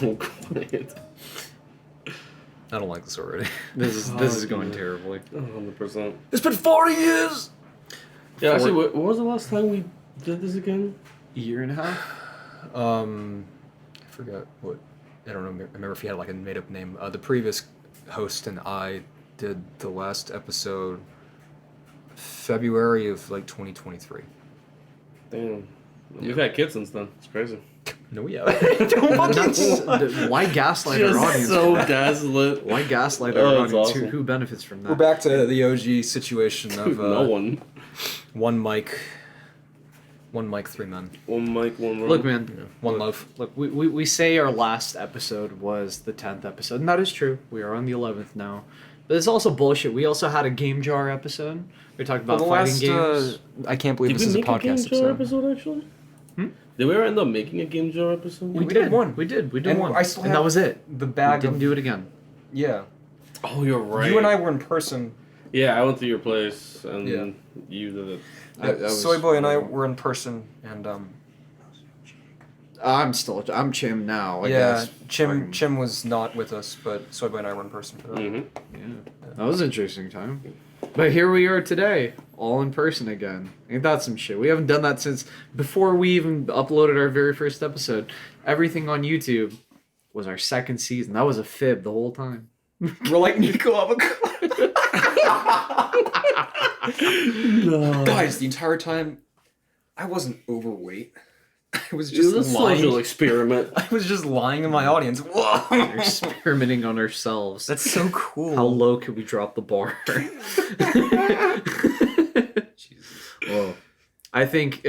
so quiet. I don't like this already. This is going terribly. 100%. It's been 40 years! Yeah, actually, what was the last time we did this again? A year and a half? I forgot what. I don't know. I remember if he had like a made up name. The previous host and I did the last episode February of like 2023. Damn. We've had kids since then. It's crazy. No, yeah. Don't Why gaslight our Just audience? so gaslit. Why gaslight our Oh, audience? that's awesome. Who benefits from that? We're back to the OG situation of No one. one mic, 3 men. One mic, one room. Look, man. One love. Look, we say our last episode was the 10th episode, and that is true. We are on the 11th now. But it's also bullshit. We also had a Game Jar episode. We talked about fighting games. I can't believe Did this we is a make a Game podcast Jar episode. episode, actually? Did we ever end up making a Game Jar episode? We did one. We did And one. I still and have that was it. The We bag didn't of, do it again. yeah. Oh, you're right. You and I were in person. Yeah, I went to your place, and Yeah. you did it. That was- Soy Boy and I were in person, and I'm Chim now. I guess. Chim was not with us, but Soy Boy and I were in person for that. Mm-hmm. Yeah, that was an interesting time. But here we are today, all in person again. Ain't that some shit? We haven't done that since before we even uploaded our very first episode. Everything on YouTube was our second season. That was a fib the whole time. We're like Nico Avocado. No. Guys, the entire time, I wasn't overweight. I was It was just a social lying. experiment. I was just lying to my audience. Whoa! We're experimenting on ourselves. That's so cool. How low could we drop the bar? Jesus. Well, I think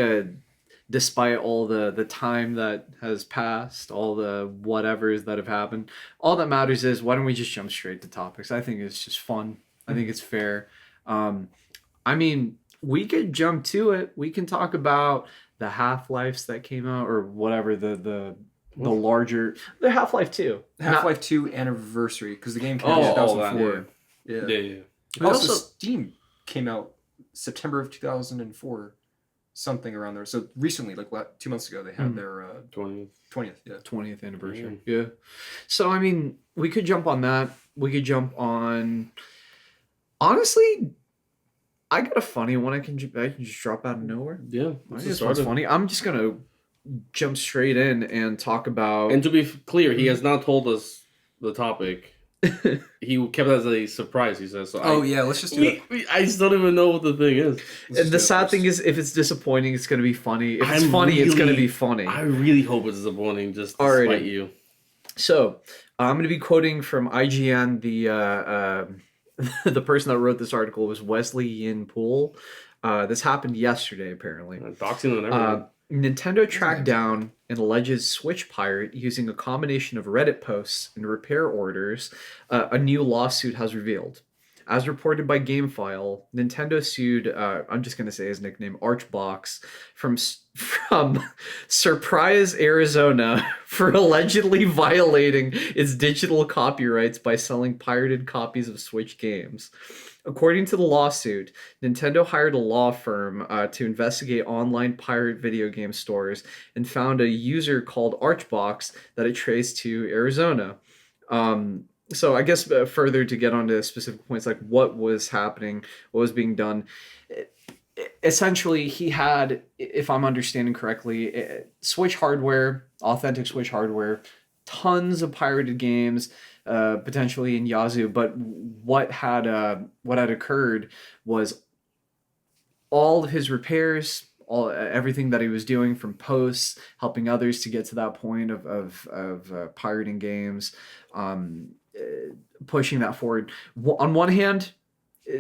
despite all the time that has passed, all the whatevers that have happened, all that matters is why don't we just jump straight to topics? I think it's just fun. I think it's fair. I mean, we could jump to it. We can talk about the Half-Lives that came out or whatever the larger the Half-Life 2. Half-Life 2 anniversary, because the game came out in Oh, 2004. Yeah. We Also, also- Steam came out September of 2004, something around there. So recently, like 2 months ago, they had their 20th. 20th. Yeah. 20th anniversary. Yeah. So I mean, we could jump on that. We could jump on. Honestly, I got a funny one. I can just drop out of nowhere. Yeah. I think this one's funny. I'm just gonna jump straight in and talk about. And to be clear, he has not told us the topic. He kept it as a surprise, he says. So Yeah, let's just do it. I still don't even know what the thing is. And the sad thing is, if it's disappointing, it's gonna be funny. If it's funny, it's gonna be funny. I really hope it's disappointing, just to Alrighty. spite you. So, I'm going to be quoting from IGN. The person that wrote this article was Wesley Yin Poole. This happened yesterday, apparently. Doxing and everything. Nintendo tracked down an alleged Switch pirate using a combination of Reddit posts and repair orders. A new lawsuit has revealed. As reported by GameFile, Nintendo sued, I'm just going to say his nickname, Archbox, from Surprise, Arizona, for allegedly violating its digital copyrights by selling pirated copies of Switch games. According to the lawsuit, Nintendo hired a law firm to investigate online pirate video game stores and found a user called Archbox that it traced to Arizona. So I guess further to get onto specific points, like what was happening, what was being done. Essentially, he had, if I'm understanding correctly, Switch hardware, authentic Switch hardware, tons of pirated games, potentially in Yazoo. But what had occurred was all of his repairs, everything that he was doing from posts, helping others to get to that point of pirating games, pushing that forward. On one hand,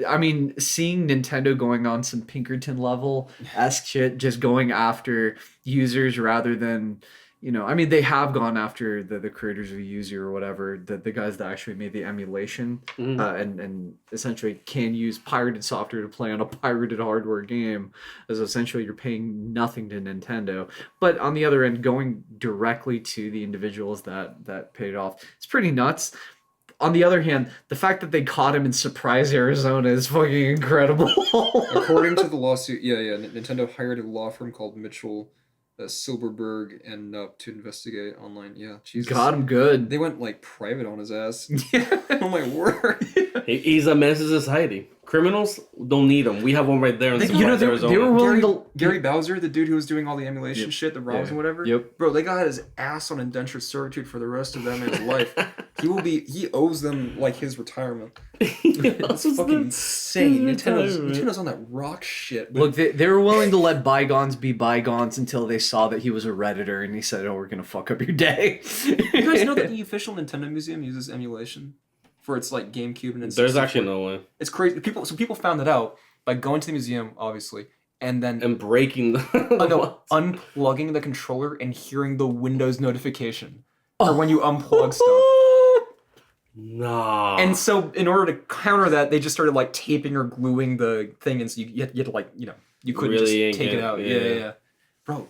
I mean, seeing Nintendo going on some Pinkerton level-esque shit, just going after users rather than, I mean, they have gone after the creators of Yuzu or whatever, the guys that actually made the emulation, and essentially can use pirated software to play on a pirated hardware game, as essentially you're paying nothing to Nintendo. But on the other end, going directly to the individuals that paid it off, it's pretty nuts. On the other hand, the fact that they caught him in Surprise, Arizona is fucking incredible. According to the lawsuit, Nintendo hired a law firm called Mitchell Silverberg and up to investigate online. Yeah, Jesus. Got him good. They went like private on his ass. Yeah. Oh my word. He's a menace to society. Criminals don't need him. We have one right there in You know, Arizona. they were willing to... Gary Bowser, the dude who was doing all the emulation Yep. shit, the ROMs and whatever. Yep. Bro, they got his ass on indentured servitude for the rest of that man's life. He owes them like his retirement. That's fucking insane. Nintendo's on that rock shit. Look, they were willing to let bygones be bygones until they saw that he was a Redditor and he said, "Oh, we're gonna fuck up your day." You guys know that the official Nintendo Museum uses emulation for its like GameCube and There's actually no way. It's crazy. People found it out by going to the museum, obviously, and then breaking the unplugging the controller and hearing the Windows notification or when you unplug stuff. Nah. And so, in order to counter that, they just started like taping or gluing the thing, and so you had to like you couldn't Really just take it out. Yeah. Bro,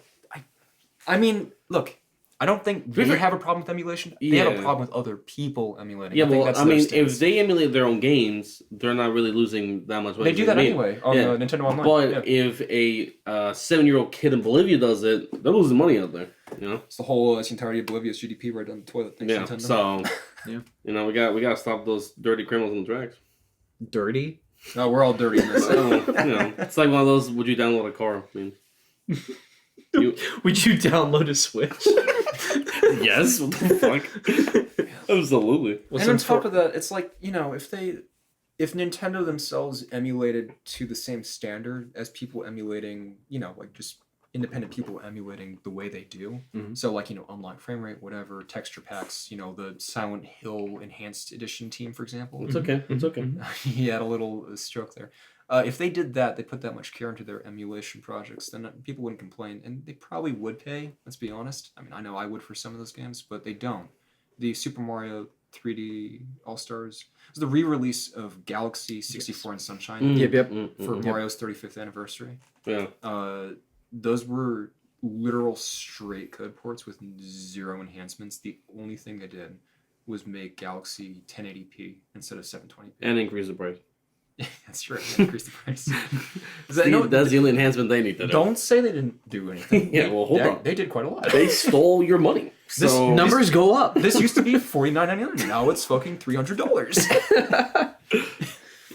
I mean, look. I don't think they have a problem with emulation. They have a problem with other people emulating. Yeah, I mean, if they emulate their own games, they're not really losing that much money. They do that anyway on the Nintendo Online. But if a 7-year-old kid in Bolivia does it, they're losing money out there. You know, it's the whole entirety of Bolivia's GDP right down the toilet. Thanks, Nintendo. So we got to stop those dirty criminals on the tracks. Dirty? No, we're all dirty in this. So, it's like one of those. Would you download a car? I mean, would you download a Switch? Yes. What the fuck? Absolutely. And on top of that, it's like if Nintendo themselves emulated to the same standard as people emulating, like just independent people emulating the way they do. Mm-hmm. So like online frame rate, whatever, texture packs. The Silent Hill Enhanced Edition team, for example. It's okay. It's okay. He had a little stroke there. If they did that, they put that much care into their emulation projects, then people wouldn't complain, and they probably would pay. Let's be honest. I mean, I know I would for some of those games, but they don't. The Super Mario 3D All Stars was the re-release of Galaxy 64 and Sunshine. Yep. For Mario's 35th anniversary. Yeah. Those were literal straight code ports with zero enhancements. The only thing they did was make Galaxy 1080p instead of 720p. And increase the price. That's true. Increase the price. That's the only enhancement they need to do. Don't say they didn't do anything. Yeah, well, hold on. They did quite a lot. They stole your money. So Numbers go up. This used to be $49.99. Now it's fucking $300.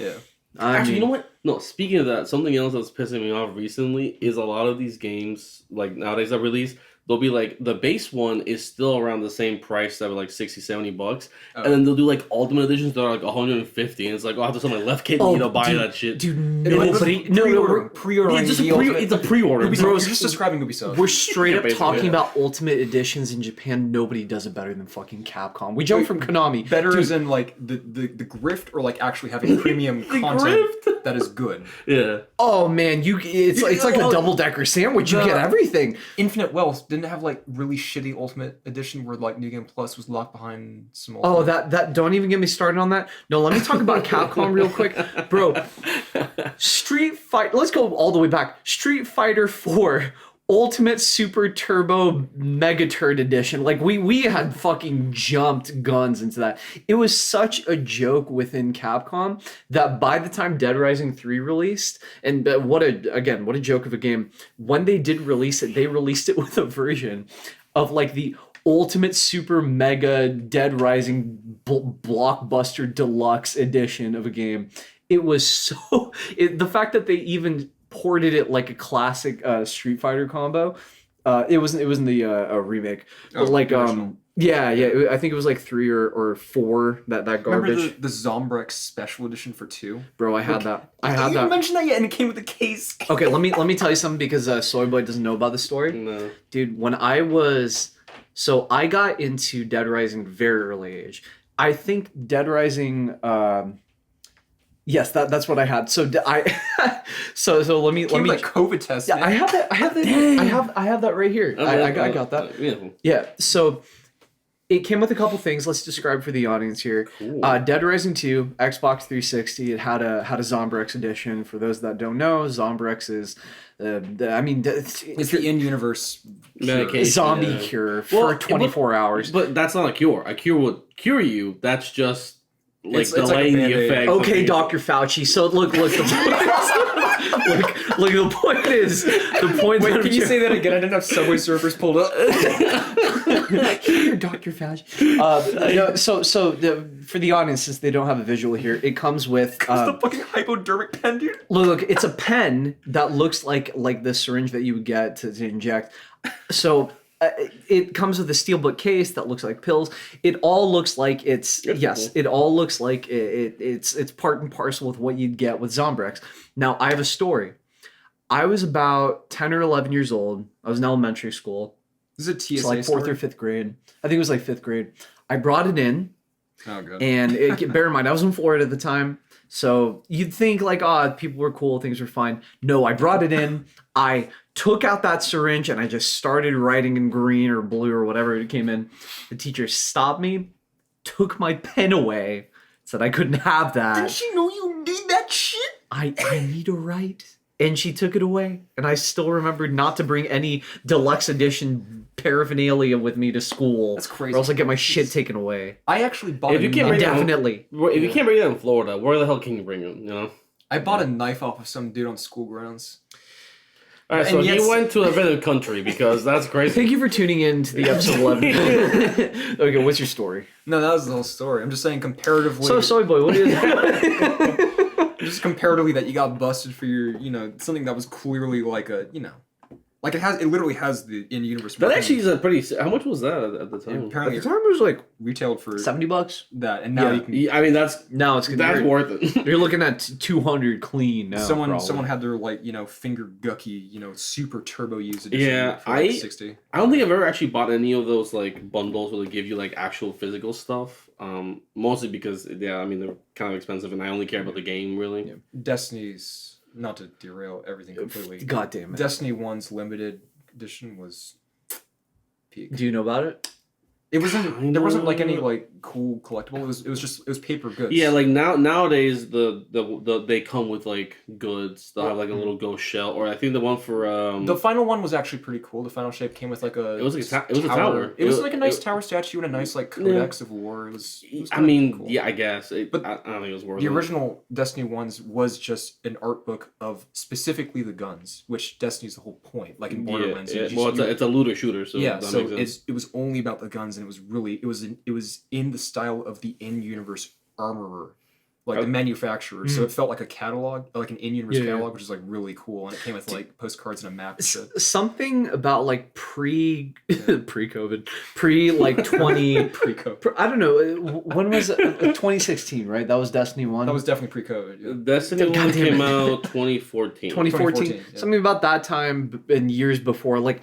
Yeah. Actually, you know what? No, speaking of that, something else that's pissing me off recently is a lot of these games, like nowadays that release, they'll be like, the base one is still around the same price, that like $60-$70, and then they'll do like ultimate editions that are like $150, and it's like, I have to sell my left kidney to buy that shit. Dude, nobody... Pre-ordering. It's a pre-order. Ubisoft, you're just describing Ubisoft. We're straight up basically, talking about ultimate editions in Japan. Nobody does it better than fucking Capcom. We jump from Konami. Better as in like the grift, or like actually having premium content that is good. Yeah. Oh man, it's like a double-decker sandwich. You get everything. Infinite Wealth didn't it have like really shitty Ultimate Edition where like New Game Plus was locked behind some. Oh, that don't even get me started on that. No, let me talk about Capcom real quick, bro. Street Fight. Let's go all the way back. Street Fighter 4 Ultimate Super Turbo Mega Turd Edition. Like we had fucking jumped guns into that. It was such a joke within Capcom that by the time Dead Rising 3 released, and what a joke of a game. When they did release it, they released it with a version of like the Ultimate Super Mega Dead Rising Blockbuster Deluxe Edition of a game. It was so... the fact that they even ported it like a classic Street Fighter combo. It wasn't the remake. But like yeah, I think it was like 3 or 4 that garbage. Remember the Zombrex Special Edition for 2? Bro, I had that. You didn't mention that yet, and it came with a case. Okay, let me tell you something because Soyboy doesn't know about the story. No. Dude, when I got into Dead Rising very early age. I think Dead Rising yes, that's what I had. So so let me like COVID test. Yeah, man. I have that. I have that right here. I got that. Yeah. So it came with a couple things. Let's describe for the audience here. Cool. Dead Rising 2, Xbox 360. It had a Zombrex edition. For those that don't know, Zombrex is it's the in-universe medication, zombie cure for 24 hours. But that's not a cure. A cure would cure you. That's just like it's like delaying the effect. Okay, Dr. Fauci. So look. Look, the point is, the point. Wait, can you say that again? I didn't have Subway Surfers pulled up. Here, Dr. Faj. For the audience, since they don't have a visual here, it comes with It's the fucking hypodermic pen, dude. look, it's a pen that looks like the syringe that you would get to inject. So it comes with a steelbook case that looks like pills. It all looks like it's it all looks like it's part and parcel with what you'd get with Zombrex. Now, I have a story. I was about 10 or 11 years old. I was in elementary school. This is a TSA So like 4th story? or 5th grade. I think it was like 5th grade. I brought it in. Oh, God. And bear in mind, I was in Florida at the time. So you'd think like, people were cool, things were fine. No, I brought it in. I took out that syringe and I just started writing in green or blue or whatever it came in. The teacher stopped me, took my pen away, said I couldn't have that. Didn't she know you need that shit? I need to write. And she took it away. And I still remembered not to bring any deluxe edition paraphernalia with me to school. That's crazy. Or else I get my shit taken away. I actually bought If you can't bring Definitely. If you can't bring it in Florida, where the hell can you bring it? You know. I bought a knife off of some dude on school grounds. All right, so And he yes- went to a random country because that's crazy. Thank you for tuning in to the episode 11. Okay, what's your story? No, that was the whole story. I'm just saying comparatively. So, Soy Boy, what is Just comparatively that you got busted for your, something that was clearly like a, like it literally has the in-universe. That marking. actually is a pretty. How much was that at the time? Apparently At the time it was like retailed for $70. that, and now Yeah. you can. Yeah, I mean, that's Now it's worth it. You're looking at 200 clean now. Someone probably. had their finger gucky, super turbo used edition. Yeah, for like 60. I don't think I've ever actually bought any of those like bundles where they give you like actual physical stuff. Mostly because I mean they're kind of expensive, and I only care about the game really. Yeah. Destiny's, not to derail everything completely. God damn it. Destiny 1's limited edition was peak. Do you know about it? It wasn't. There wasn't like any like cool collectible. It was paper goods. Yeah, like nowadays the they come with like goods. They'll have like a little ghost shell, or I think the one for The final one was actually pretty cool. The final shape came with like a. It was like a tower. It was like a nice tower statue and a nice like codex of war. It was I mean, cool. yeah, I guess. But I don't think it was worth The it. original Destiny 1's was just an art book of specifically the guns, which Destiny's the whole point. Like in Borderlands, Yeah, you well, just- it's a looter shooter, so yeah, that so makes sense. it was only about the guns, and it was in the style of the in-universe armorer, like the manufacturer. So it felt like a catalog, like an in-universe Yeah. catalog, which is like really cool, and it came with like postcards and a map and shit. Something about like pre-COVID, like 20. Pre-COVID. I don't know. When was it? 2016, right? That was Destiny 1. That was definitely pre-COVID. Yeah. Destiny 1 God damn came it. out 2014. 2014. 2014, yeah. Something about that time and years before, like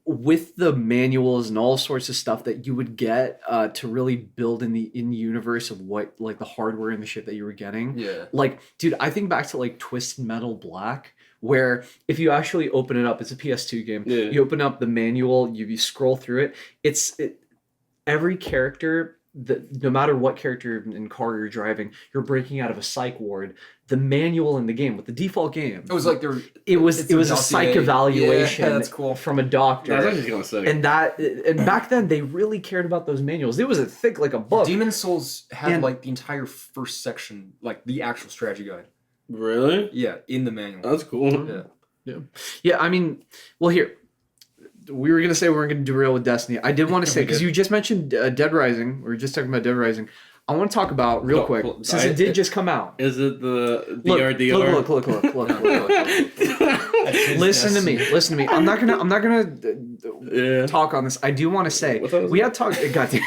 with the manuals and all sorts of stuff that you would get to really build in the universe of what like the hardware and the shit that you were getting. Yeah. Like, dude, I think back to like Twisted Metal Black, where if you actually open it up, it's a PS2 game. Yeah. You open up the manual, you scroll through it. Every character. No matter what character and car you're driving, you're breaking out of a psych ward. The manual in the game with the default game, It was like there. it was It's a dossier. psych evaluation Yeah, that's cool. from a doctor. That's actually kind of sick. and back then they really cared about those manuals. It was a thick like a book. Demon Souls had And- like the entire first section, like the actual strategy guide. Really? Yeah, in the manual. That's cool. Yeah. Yeah, I mean, well, here we were gonna say we weren't gonna derail with Destiny. I did want to say We because did. you just mentioned Dead Rising. We were just talking about Dead Rising. I want to talk about real No, quick well, since it did just come out. Is it the Look, DRDR? look. Listen to me. I'm not gonna Yeah. talk on this. I do want to say What's that? we had talked. Goddamn.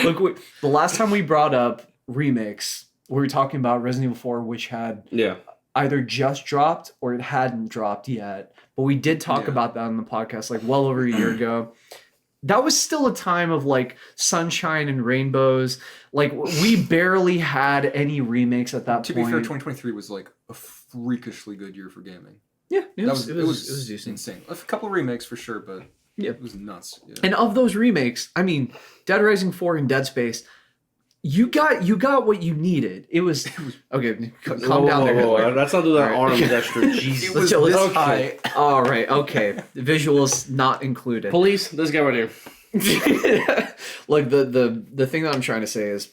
Look, the last time we brought up remakes, we were talking about Resident Evil 4, which had Yeah. either just dropped or it hadn't dropped yet. But we did talk Yeah. about that on the podcast like well over a year ago. That was still a time of like sunshine and rainbows. Like we barely had any remakes at that To point. be fair, 2023 was like a freakishly good year for gaming. Yeah, it That was, it was decent. insane. A couple of remakes for sure, but Yeah. it was nuts. Yeah. And of those remakes, I mean, Dead Rising 4 and Dead Space, you got what you needed. It was okay. Calm down there. Hitler. Let's not do that All right. arm gesture. Jesus. It was Let's- this okay. high. All right, okay. The visuals not included. Police, this guy right here. Like the thing that I'm trying to say is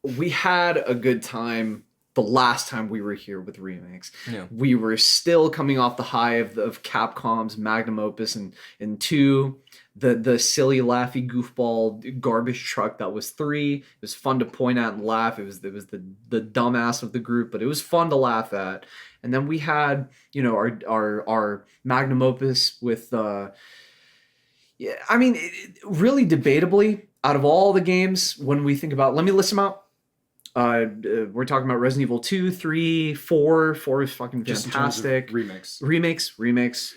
we had a good time the last time we were here with remakes. Yeah. We were still coming off the high of Capcom's magnum opus and 2, the silly, laughy, goofball garbage truck that was 3. It was fun to point at and laugh. It was the dumbass of the group, but it was fun to laugh at. And then we had, you know, our magnum opus with yeah, I mean, really debatably, out of all the games, when we think about, let me list them out. We're talking about Resident Evil 2, 3, 4. 4 is fucking fantastic. Remakes,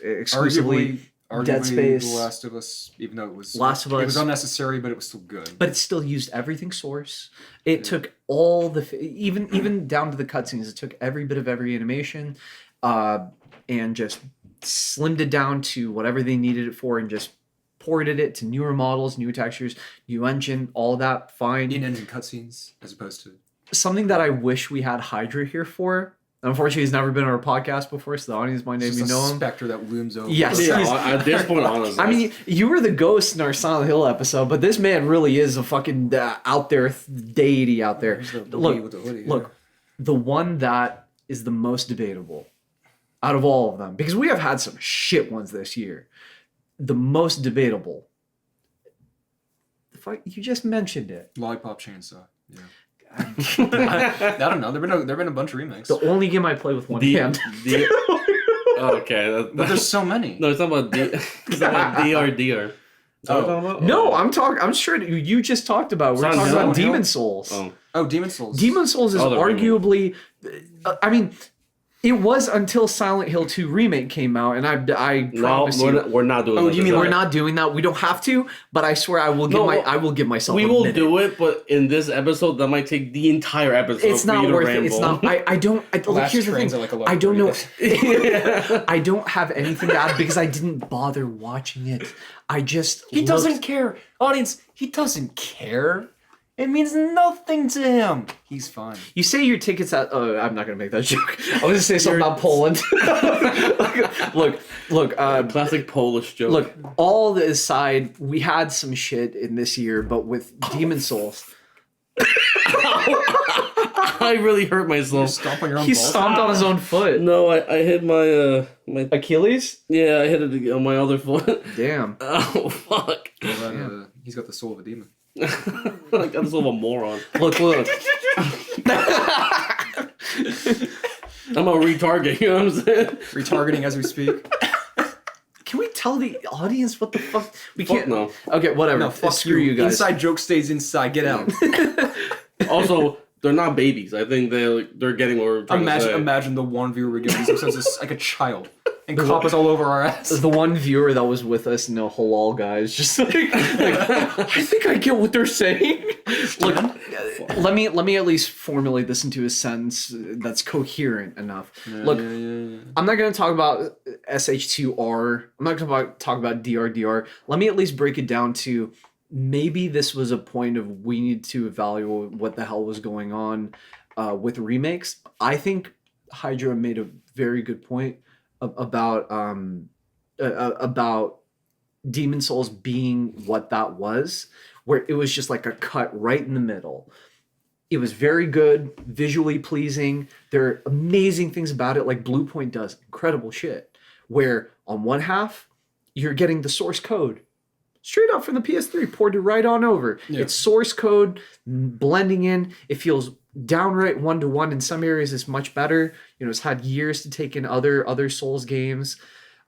exclusively. Arguably, Dead Space. The Last of Us, even though it was Last of it was Us. unnecessary, but it was still good. But it still used everything source. It took all the even down to the cutscenes. It took every bit of every animation, and just slimmed it down to whatever they needed it for, and just ported it to newer models, newer textures, new engine, all that fine. In-engine cutscenes as opposed to Something that I wish we had Hydra here for. Unfortunately, he's never been on our podcast before, so the audience might maybe know him. Spectre that looms over. Yes, Yeah, at this point, honestly. I mean, you were the ghost in our Silent Hill episode, but this man really is a fucking out there deity out there. Here's the Look, with the hoodie, look, the one that is the most debatable out of all of them, because we have had some shit ones this year. The most debatable. You just mentioned it. Lollipop Chainsaw. Yeah. I don't know. There've been a bunch of remakes. The only game I play with one hand. Okay. But there's so many. No, it's not about it's not about DRDR. No, I'm sure you just talked about. We're talking about Demon Souls. Oh, Demon Souls. Demon Souls is arguably. I mean, it was until Silent Hill 2 remake came out, and I promise we're not doing. Oh, you mean we're not doing that? We don't have to, but I swear I will give myself. We a will minute. do it, but in this episode, that might take the entire episode. It's not worth it. It's not. I don't. Look, here's the thing. I don't know. I don't have anything to add because I didn't bother watching it. I just. He doesn't care, audience. He doesn't care. It means nothing to him. He's fine. You say your tickets at... Oh, I'm not going to make that joke. I was going to say something about Poland. Look. Classic Polish joke. Look, all this aside, we had some shit in this year, but with Demon Souls... I really hurt myself. Stomping your own He balls? stomped on his own foot. No, I hit my my Achilles? Yeah, I hit it on my other foot. Damn. Oh fuck. Well, he's got the soul of a demon. I got this little moron. Look. I'm a retarget, you know what I'm saying? Retargeting as we speak. Can we tell the audience what the fuck? We Fuck can't. no. Okay, whatever. No, fuck Screw you guys. Inside joke stays inside. Get out. Also, they're not babies. I think they're getting what we're trying to say. Imagine the one viewer we're giving some sense like a child. And coppers all over our ass. The one viewer that was with us, no halal guys, just like I think I get what they're saying. Look, let me at least formulate this into a sentence that's coherent enough. Look, I'm not going to talk about SH2R. I'm not going to talk about DRDR. Let me at least break it down to maybe this was a point of we need to evaluate what the hell was going on with remakes. I think Hydra made a very good point about Demon Souls being what that was, where it was just like a cut right in the middle. It was very good, visually pleasing. There are amazing things about it, like Blue Point does incredible shit, where on one half, you're getting the source code straight up from the PS3, ported right on over. Yeah. It's source code, blending in. It feels downright one-to-one. In some areas, it's much better. You know, it's had years to take in other Souls games.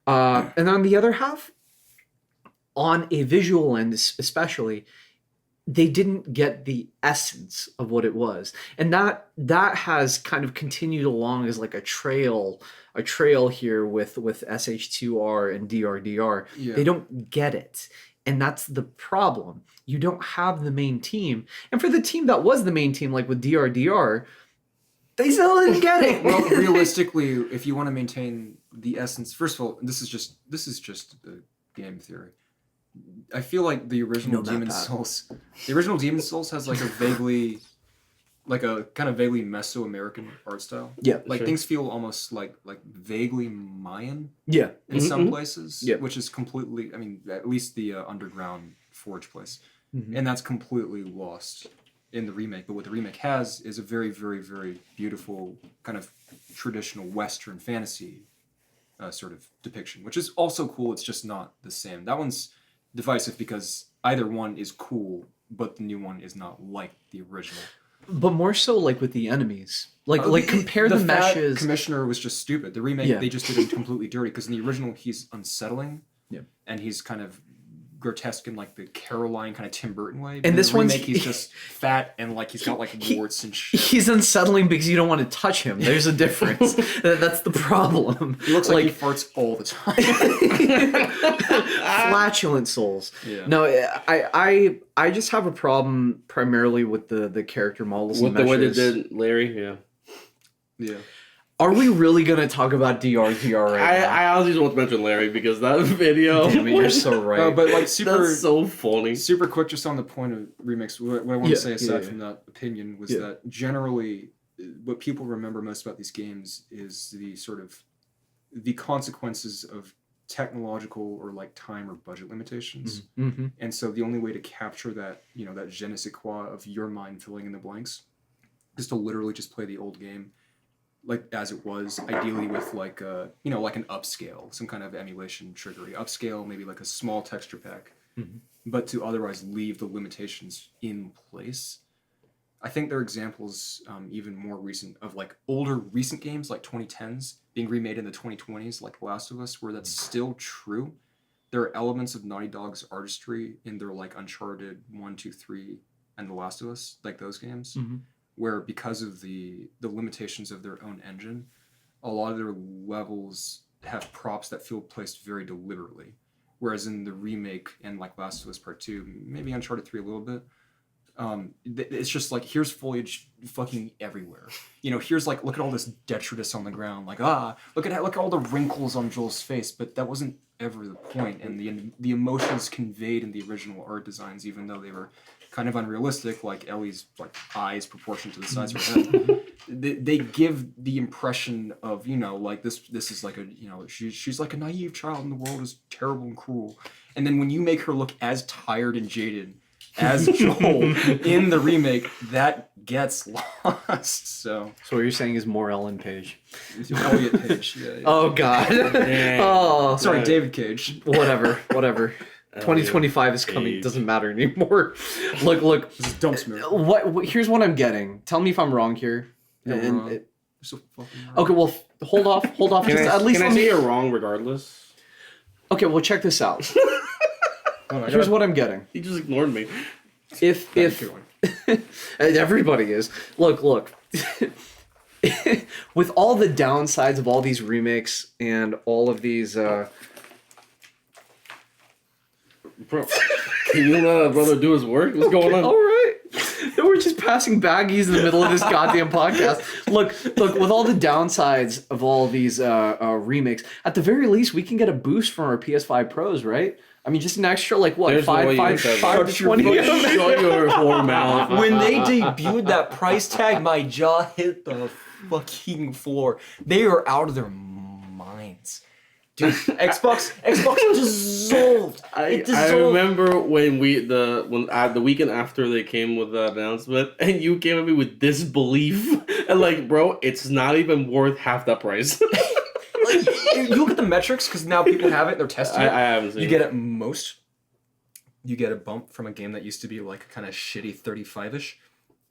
And on the other half, on a visual end especially, they didn't get the essence of what it was. And that has kind of continued along as like a trail here with SH2R and DRDR. Yeah. They don't get it. And that's the problem. You don't have the main team. And for the team that was the main team, like with DRDR, they still didn't get it. Well, realistically, if you want to maintain the essence, first of all, this is just game theory. I feel like the original Demon Souls has like a kind of vaguely Mesoamerican art style. Yeah, like sure. Things feel almost like vaguely Mayan. Yeah, in some places. Yeah, which is completely. I mean, at least the underground forge place, and that's completely lost in the remake, but what the remake has is a very, very, very beautiful kind of traditional Western fantasy sort of depiction, which is also cool. It's just not the same. That one's divisive because either one is cool, but the new one is not like the original. But more so like with the enemies. Like compare the fat meshes. Commissioner was just stupid. The remake, they just did him completely dirty because in the original he's unsettling. Yeah. And he's kind of grotesque in like the Caroline kind of Tim Burton way. And this one's he's just fat and like he's got like warts and shit. He's unsettling because you don't want to touch him. There's a difference. That's the problem. He looks like he farts all the time. Flatulent souls. Yeah. No, I just have a problem primarily with the character models With and the way they meshes. did Larry, yeah. Yeah. Are we really gonna talk about DRTR right now? I honestly just want to mention Larry because that video. Damn it, you're so right. But like super, That's so funny. super quick, just on the point of remakes. What I want to say aside yeah. from that opinion was Yeah. that generally, what people remember most about these games is the consequences of technological or like time or budget limitations. Mm-hmm. And so the only way to capture that, that je ne sais quoi of your mind filling in the blanks is to literally just play the old game like as it was, ideally with like like an upscale, some kind of emulation trickery. Upscale, maybe like a small texture pack, but to otherwise leave the limitations in place. I think there are examples even more recent of like older recent games like 2010s being remade in the 2020s, like The Last of Us, where that's still true. There are elements of Naughty Dog's artistry in their like Uncharted 1, 2, 3, and The Last of Us, like those games, where because of the limitations of their own engine, a lot of their levels have props that feel placed very deliberately. Whereas in the remake and like Last of Us Part 2, maybe Uncharted 3 a little bit, it's just like, here's foliage fucking everywhere. Here's like, look at all this detritus on the ground. Like, look at all the wrinkles on Joel's face. But that wasn't ever the point. And the emotions conveyed in the original art designs, even though they were kind of unrealistic, like Ellie's like eyes proportioned to the size of her head, they give the impression of like this is like a she's like a naive child and the world is terrible and cruel. And then when you make her look as tired and jaded as Joel in the remake, that gets lost. So what you're saying is more Ellen Page. Elliot Page. Yeah. Oh God. Oh, Sorry, David Cage. Whatever. 2025 is coming. It doesn't matter anymore. Look. This is dump smear. What? Here's what I'm getting. Tell me if I'm wrong here. No, And wrong. it- So fucking wrong. okay, well, hold off. At least can I let say me. you're wrong regardless? Okay, well, check this out. Hold on, Here's what I'm getting. He just ignored me. If everybody is look with all the downsides of all these remakes and all of these Bro, can you let a brother do his work? What's going on? all right, we're just passing baggies in the middle of this goddamn podcast. Look, with all the downsides of all these remakes, at the very least we can get a boost from our PS5 Pros, right? I mean, just an extra like what, There's no way you can say that. 5 to 20. Shut your whore mouth. When they debuted that price tag, my jaw hit the fucking floor. They are out of their minds. Dude, Xbox dissolved. It I dissolved. remember when the weekend after they came with the announcement, and you came at me with disbelief, and like, bro, it's not even worth half that price. Like, you look at the metrics because now people have it. They're testing it. I haven't seen You it. get at most, you get a bump from a game that used to be like kind of shitty 35-ish,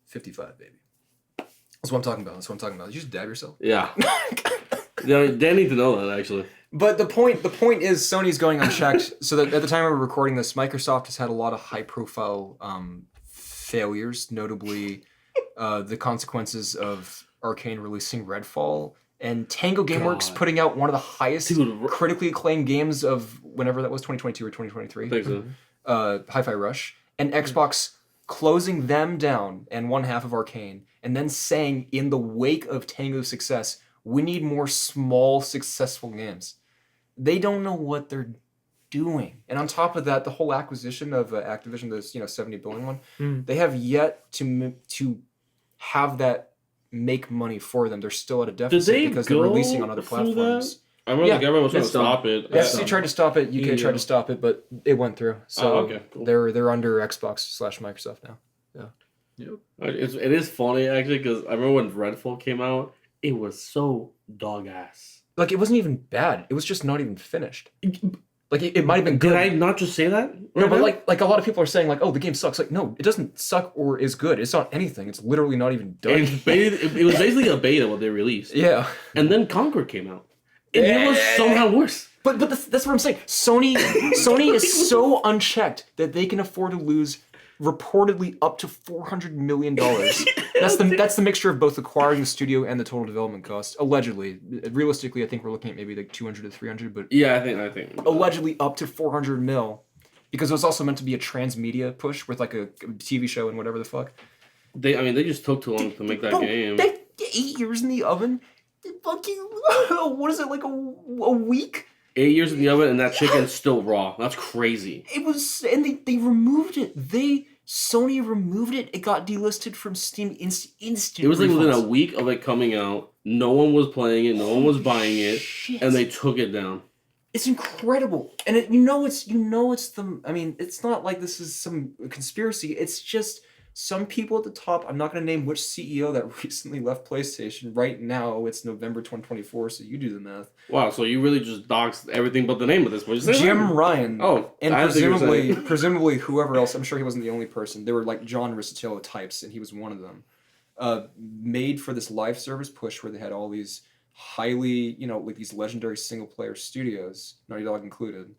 55, baby. That's what I'm talking about. Did you just dab yourself? Yeah. They need to know that actually. But the point is Sony's going unchecked. So that at the time we were recording this, Microsoft has had a lot of high-profile failures, notably the consequences of Arcane releasing Redfall and Tango Gameworks God. putting out one of the highest Dude, critically acclaimed games of whenever that was, 2022 or 2023. I think so. Hi-Fi Rush, and Xbox closing them down and one half of Arcane, and then saying in the wake of Tango's success, we need more small, successful games. They don't know what they're doing. And on top of that, the whole acquisition of Activision, this $70 billion one, they have yet to have that make money for them. They're still at a deficit they because they're go releasing on other through platforms. I remember Yeah, the government was trying to it's done. stop it. Yes, he tried to stop it. UK tried Yeah. to stop it, but it went through. So okay, cool. they're under Xbox / Microsoft now. It is funny actually because I remember when Redfall came out, it was so dog ass. Like, it wasn't even bad. It was just not even finished. Like, it might have been good. Did I not just say that? No, but now? like a lot of people are saying, like, oh, the game sucks. Like, no, it doesn't suck or is good. It's not anything. It's literally not even done. It was basically a beta what they released. Yeah. And then Conquer came out. And it was somehow worse. But that's what I'm saying. Sony is so unchecked that they can afford to lose reportedly up to $400 million. That's the mixture of both acquiring the studio and the total development cost. Allegedly. Realistically, I think we're looking at maybe like 200 to 300, but yeah, I think allegedly up to 400 mil. Because it was also meant to be a transmedia push with like a TV show and whatever the fuck. They just took too long to make that game. 8 years in the oven? Fucking, what is it, like a week? 8 years in the oven and that chicken's still raw. That's crazy. It was, and they removed it. Sony removed it. It got delisted from Steam instant. It was like within a refunds. week of it coming out. No one was playing it. No one was buying it, Shit. and they took it down. It's incredible, and it's the. I mean, it's not like this is some conspiracy. It's just some people at the top. I'm not going to name which CEO that recently left PlayStation. Right now, it's November 2024, so you do the math. Wow, so you really just doxed everything but the name of this place. Jim Ryan. Oh, And I didn't think you were saying- presumably whoever else, I'm sure he wasn't the only person. They were like John Riccitiello types, and he was one of them. Made for this live service push where they had all these highly, like these legendary single player studios, Naughty Dog included,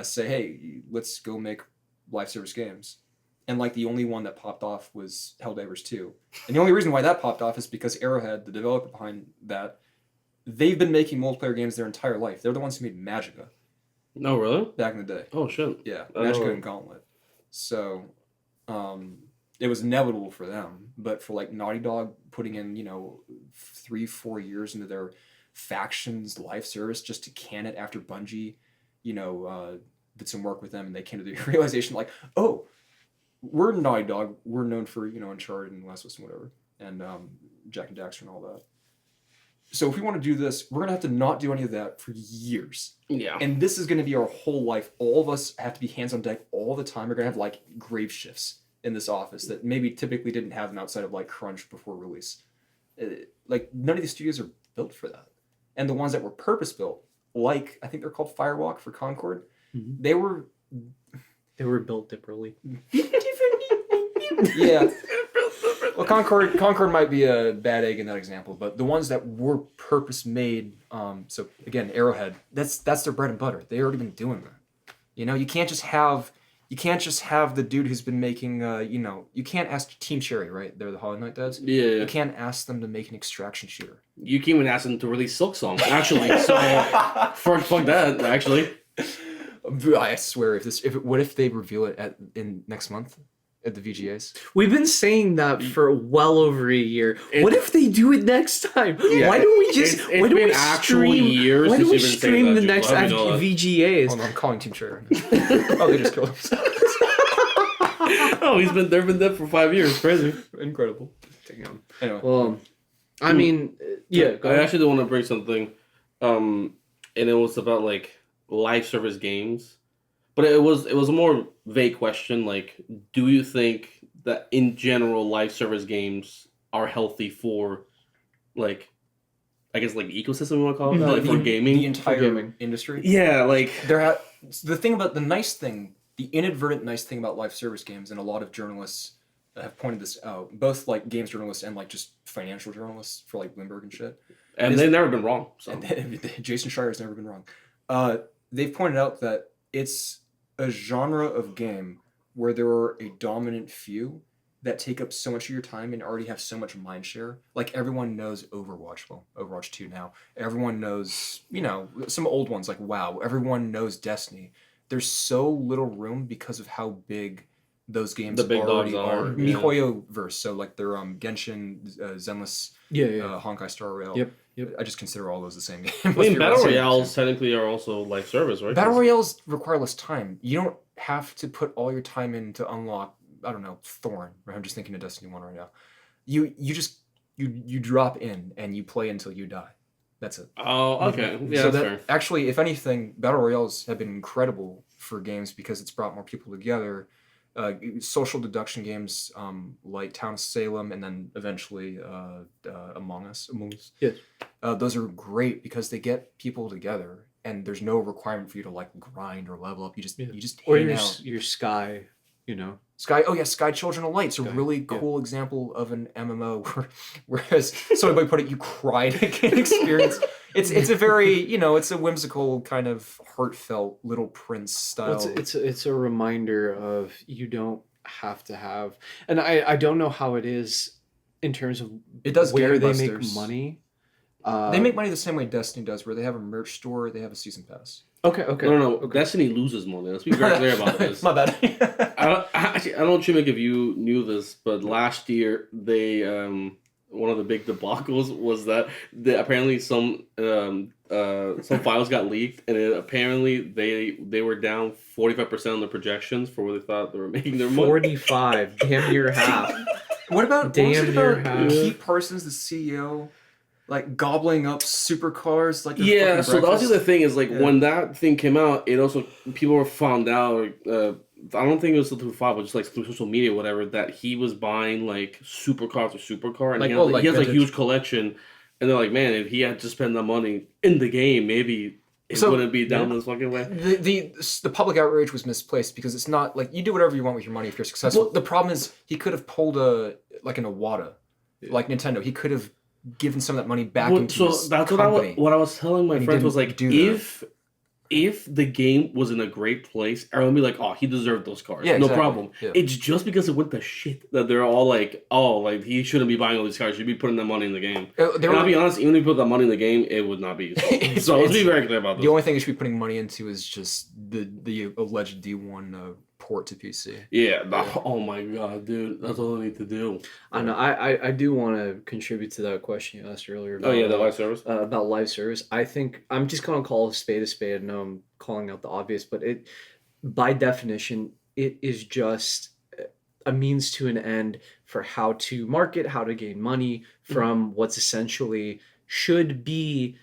say, hey, let's go make live service games. And like the only one that popped off was Helldivers 2. And the only reason why that popped off is because Arrowhead, the developer behind that, they've been making multiplayer games their entire life. They're the ones who made Magicka. No, really? Back in the day. Oh, shit. Yeah, I know. Magicka and Gauntlet. So, it was inevitable for them, but for like Naughty Dog putting in, 3-4 years into their factions live service just to can it after Bungie, did some work with them and they came to the realization like, oh, we're Naughty Dog. We're known for, Uncharted and Last of Us and whatever, and Jack and Daxter and all that. So if we want to do this, we're going to have to not do any of that for years. Yeah. And this is going to be our whole life. All of us have to be hands on deck all the time. We're going to have like grave shifts in this office that maybe typically didn't have them outside of like crunch before release. Like none of these studios are built for that. And the ones that were purpose built, like I think they're called Firewalk for Concord, they were built differently. yeah. Well, Concord might be a bad egg in that example, but the ones that were purpose made, so again, Arrowhead, that's their bread and butter. They already been doing that. You can't just have the dude who's been making, you can't ask Team Cherry, right? They're the Hollow Knight devs. Yeah. You can't ask them to make an extraction shooter. You can't even ask them to release Silk Song, actually. So, fuck that, actually. I swear, what if they reveal it in next month at the VGAs? We've been saying that for well over a year. What if they do it next time? Yeah. Why don't we just? It's why don't been we actually stream? years Why since don't we you've been saying stream that, the dude. next Let me know that. VGAs? Hold on, I'm calling Team Cherry right now. Oh, they just killed themselves. Oh, they've been dead for 5 years. Crazy. Incredible. Damn. Anyway. Well, I mean, yeah. Go I ahead. actually want to bring something, and it was about like live service games, but it was a more vague question. Like, do you think that in general live service games are healthy for, like, I guess like the ecosystem you want to call it that, like, for gaming? The entire gaming. industry. Yeah, like The inadvertent nice thing about live service games, and a lot of journalists have pointed this out, both like games journalists and like just financial journalists for like Bloomberg and shit. and they've never been wrong. So And Jason Schreier has never been wrong. They've pointed out that it's a genre of game where there are a dominant few that take up so much of your time and already have so much mind share. Like everyone knows Overwatch. Well, Overwatch 2 now. Everyone knows, some old ones like WoW. Everyone knows Destiny. There's so little room because of how big those games The big already dogs are, yeah. MiHoYo verse. So like they're Genshin, Zenless, Yeah. Honkai Star Rail. Yep. I just consider all those the same game. I mean, battle royales technically are also live service, right? Battle royales require less time. You don't have to put all your time in to unlock, I don't know, Thorn. Right? I'm just thinking of Destiny 1 right now. You just you drop in and you play until you die. That's it. Oh, okay. Yeah, so that's fair. actually, if anything, battle royales have been incredible for games because it's brought more people together. social deduction games like Town of Salem, and then eventually Among Us. Yes. Those are great because they get people together, and there's no requirement for you to like grind or level up. You just Or hang out. your Sky, you know. Sky, oh yeah, Sky Children of Light's a Sky, really yeah. cool example of an MMO whereas somebody put it, you cried at an experience. It's a very, it's a whimsical kind of heartfelt Little Prince style. Well, it's a reminder of you don't have to have, and I don't know how it is in terms of It does where they make gangbusters. money. They make money the same way Destiny does, where they have a merch store, they have a season pass. Okay. No. Okay. Destiny loses money. Let's be very clear about this. My bad. I don't know, Chimik, if you knew this, but last year they one of the big debacles was that apparently some files got leaked, and apparently they were down 45% on the projections for what they thought they were making their money. 45, damn near half. What about Damn near half. Keith Parsons, the CEO, like gobbling up supercars? Like Yeah, fucking so that was breakfast? the other thing is like Yeah. when that thing came out, it also people were found out. I don't think it was through file, but just like through social media, or whatever, that he was buying like supercar to supercar, and Like, he has, oh, like he has a vintage. huge collection. And they're like, man, if he had to spend the money in the game, maybe it So- wouldn't be down this fucking way. The public outrage was misplaced because it's not like you do whatever you want with your money if you're successful. Well- The problem is he could have pulled an Iwata, like Nintendo. He could have given some of that money back into So his that's company. what I was telling my And he friends was didn't like, do that. if the game was in a great place, everyone would be like, oh, he deserved those cars. Yeah, no exactly. problem. Yeah. It's just because it went to shit that they're all like, oh, like he shouldn't be buying all these cars. He should be putting that money in the game. They And were- I'll be honest, even if you put that money in the game, it would not be. So let's be very clear about this. the only thing you should be putting money into is just the alleged D1 port to PC. Yeah. Oh my god, dude, that's all I need to do. I know. I do want to contribute to that question you asked earlier. Oh yeah, the live service. About live service. I think I'm just gonna call a spade a spade. I know I'm calling out the obvious, but it, by definition, it is just a means to an end for how to market, how to gain money from what's essentially should be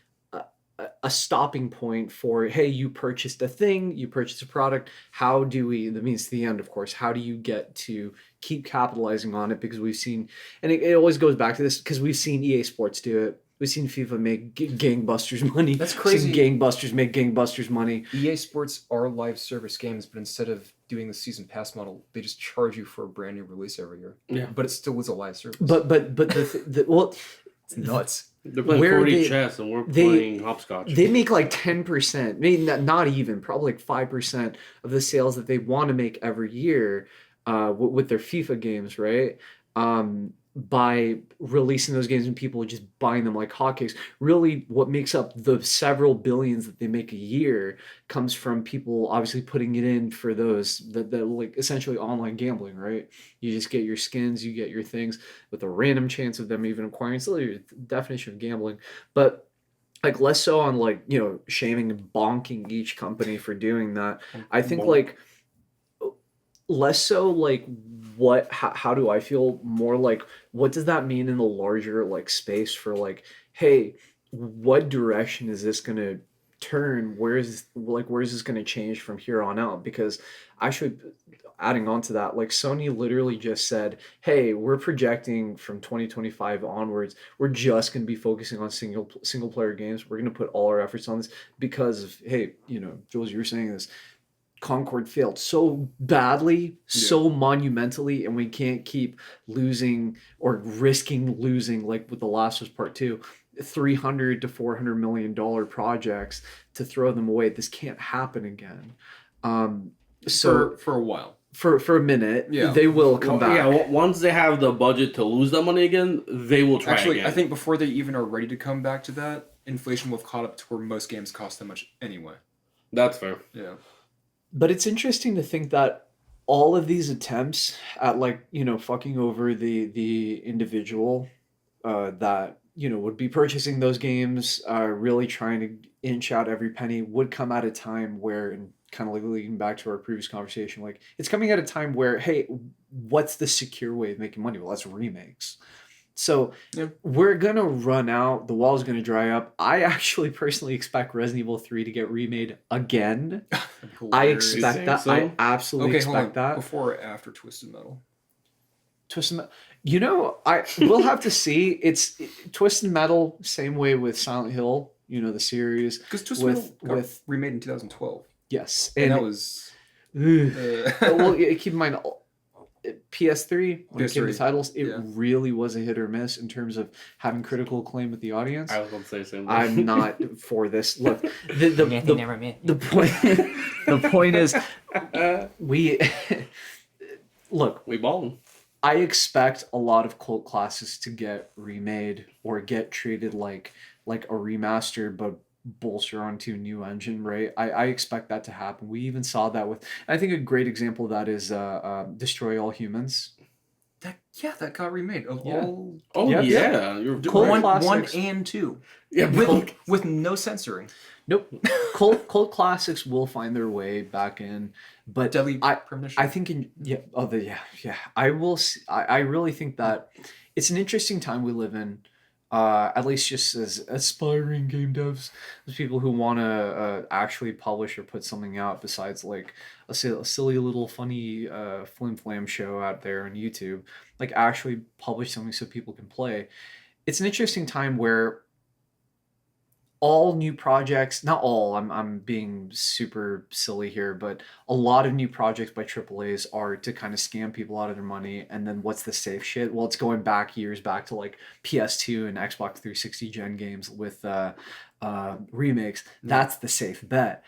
a stopping point for, hey, you purchased a thing, you purchased a product. How do we, the means to the end, of course, how do you get to keep capitalizing on it? Because we've seen, and it always goes back to this, because we've seen EA Sports do it. We've seen FIFA make gangbusters money. That's We've crazy. seen gangbusters make gangbusters money. EA Sports are live service games, but instead of doing the season pass model, they just charge you for a brand new release every year. Yeah. But it still is a live service. But well, it's nuts. They're playing where 40 they- chess and we're they- playing hopscotch. they make like 10%, maybe not even, probably like 5% of the sales that they want to make every year with their FIFA games, right? By releasing those games and people just buying them like hotcakes. Really, what makes up the several billions that they make a year comes from people obviously putting it in for those that like essentially online gambling, right? You just get your skins, you get your things with a random chance of them even acquiring. It's literally the definition of gambling, but like less so on like, shaming and bonking each company for doing that. I think Bonk. like less so like how do I feel, more like what does that mean in the larger like space for like, hey, what direction is this gonna turn? Where's this gonna change from here on out? Because adding on to that, like Sony literally just said, hey, we're projecting from 2025 onwards, we're just going to be focusing on single player games. We're going to put all our efforts on this because of, hey, Jules, you were saying this, Concord failed so badly, so monumentally, and we can't keep losing or risking losing, like with The Last of Us Part 2, $300 to $400 million projects to throw them away. This can't happen again. So for a while. for a minute, Yeah. they will come back. Yeah, once they have the budget to lose that money again, they will try Actually, again. I think before they even are ready to come back to that, inflation will have caught up to where most games cost that much anyway. That's fair. Yeah. But it's interesting to think that all of these attempts at fucking over the individual that would be purchasing those games, really trying to inch out every penny, would come at a time where, and kind of like leading back to our previous conversation, like it's coming at a time where, hey, what's the secure way of making money? Well, that's remakes. So Yeah. we're gonna run out. The wall's gonna dry up. I actually personally expect Resident Evil 3 to get remade again. I Hilarious. expect think that. so? I absolutely Okay, hold on. expect that. Before or after Twisted Metal? Twisted Metal. You know, we'll have to see. Twisted Metal, same way with Silent Hill. You know, the series. Because Twisted Metal got with remade in 2012. yes, And that was... well, yeah, keep in mind, PS3 when it came to PS3, titles, it yeah. really was a hit or miss in terms of having critical acclaim with the audience. I was going to say the same thing. I'm not for this. Look, the point the point is we look. We balling. I expect a lot of cult classics to get remade or get treated like a remaster, but bolster onto a new engine, right? I expect that to happen. We even saw that with, I think a great example of that is Destroy All Humans. That got remade. Of Yeah. all... Oh, Yep. yeah. You're Cult right. One classics. and 2. Yeah, With no censoring. Nope. Cult classics will find their way back in, but Deadly Premonition. I think I will. I really think that it's an interesting time we live in. At least just as aspiring game devs, as people who want to actually publish or put something out besides like a silly little funny flim flam show out there on YouTube, like actually publish something so people can play. It's an interesting time where all new projects, not all, I'm being super silly here, but a lot of new projects by AAAs are to kind of scam people out of their money. And then what's the safe shit? Well, it's going years back to like PS2 and Xbox 360 gen games with remakes. That's the safe bet.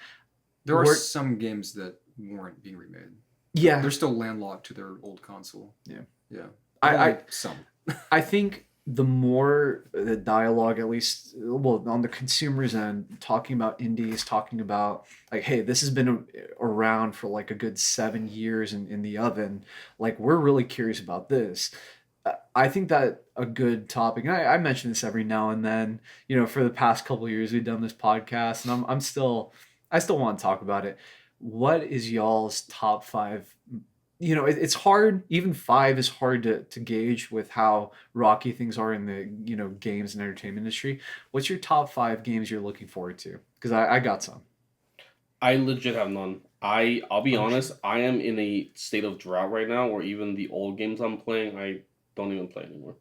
There are some games that weren't being remade. Yeah. They're still landlocked to their old console. Yeah. Yeah. Some. I think the more the dialogue, at least, well, on the consumer's end, talking about indies, talking about like, hey, this has been around for like a good 7 years in the oven. Like, we're really curious about this. I think that a good topic, and I mention this every now and then, you know, for the past couple of years, we've done this podcast, and I still want to talk about it. What is y'all's top 5? You know, it's hard. Even 5 is hard to gauge with how rocky things are in the, you know, games and entertainment industry. What's your top 5 games you're looking forward to? Because I got some. I legit have none. I'll be honest, I am in a state of drought right now where even the old games I'm playing, I don't even play anymore.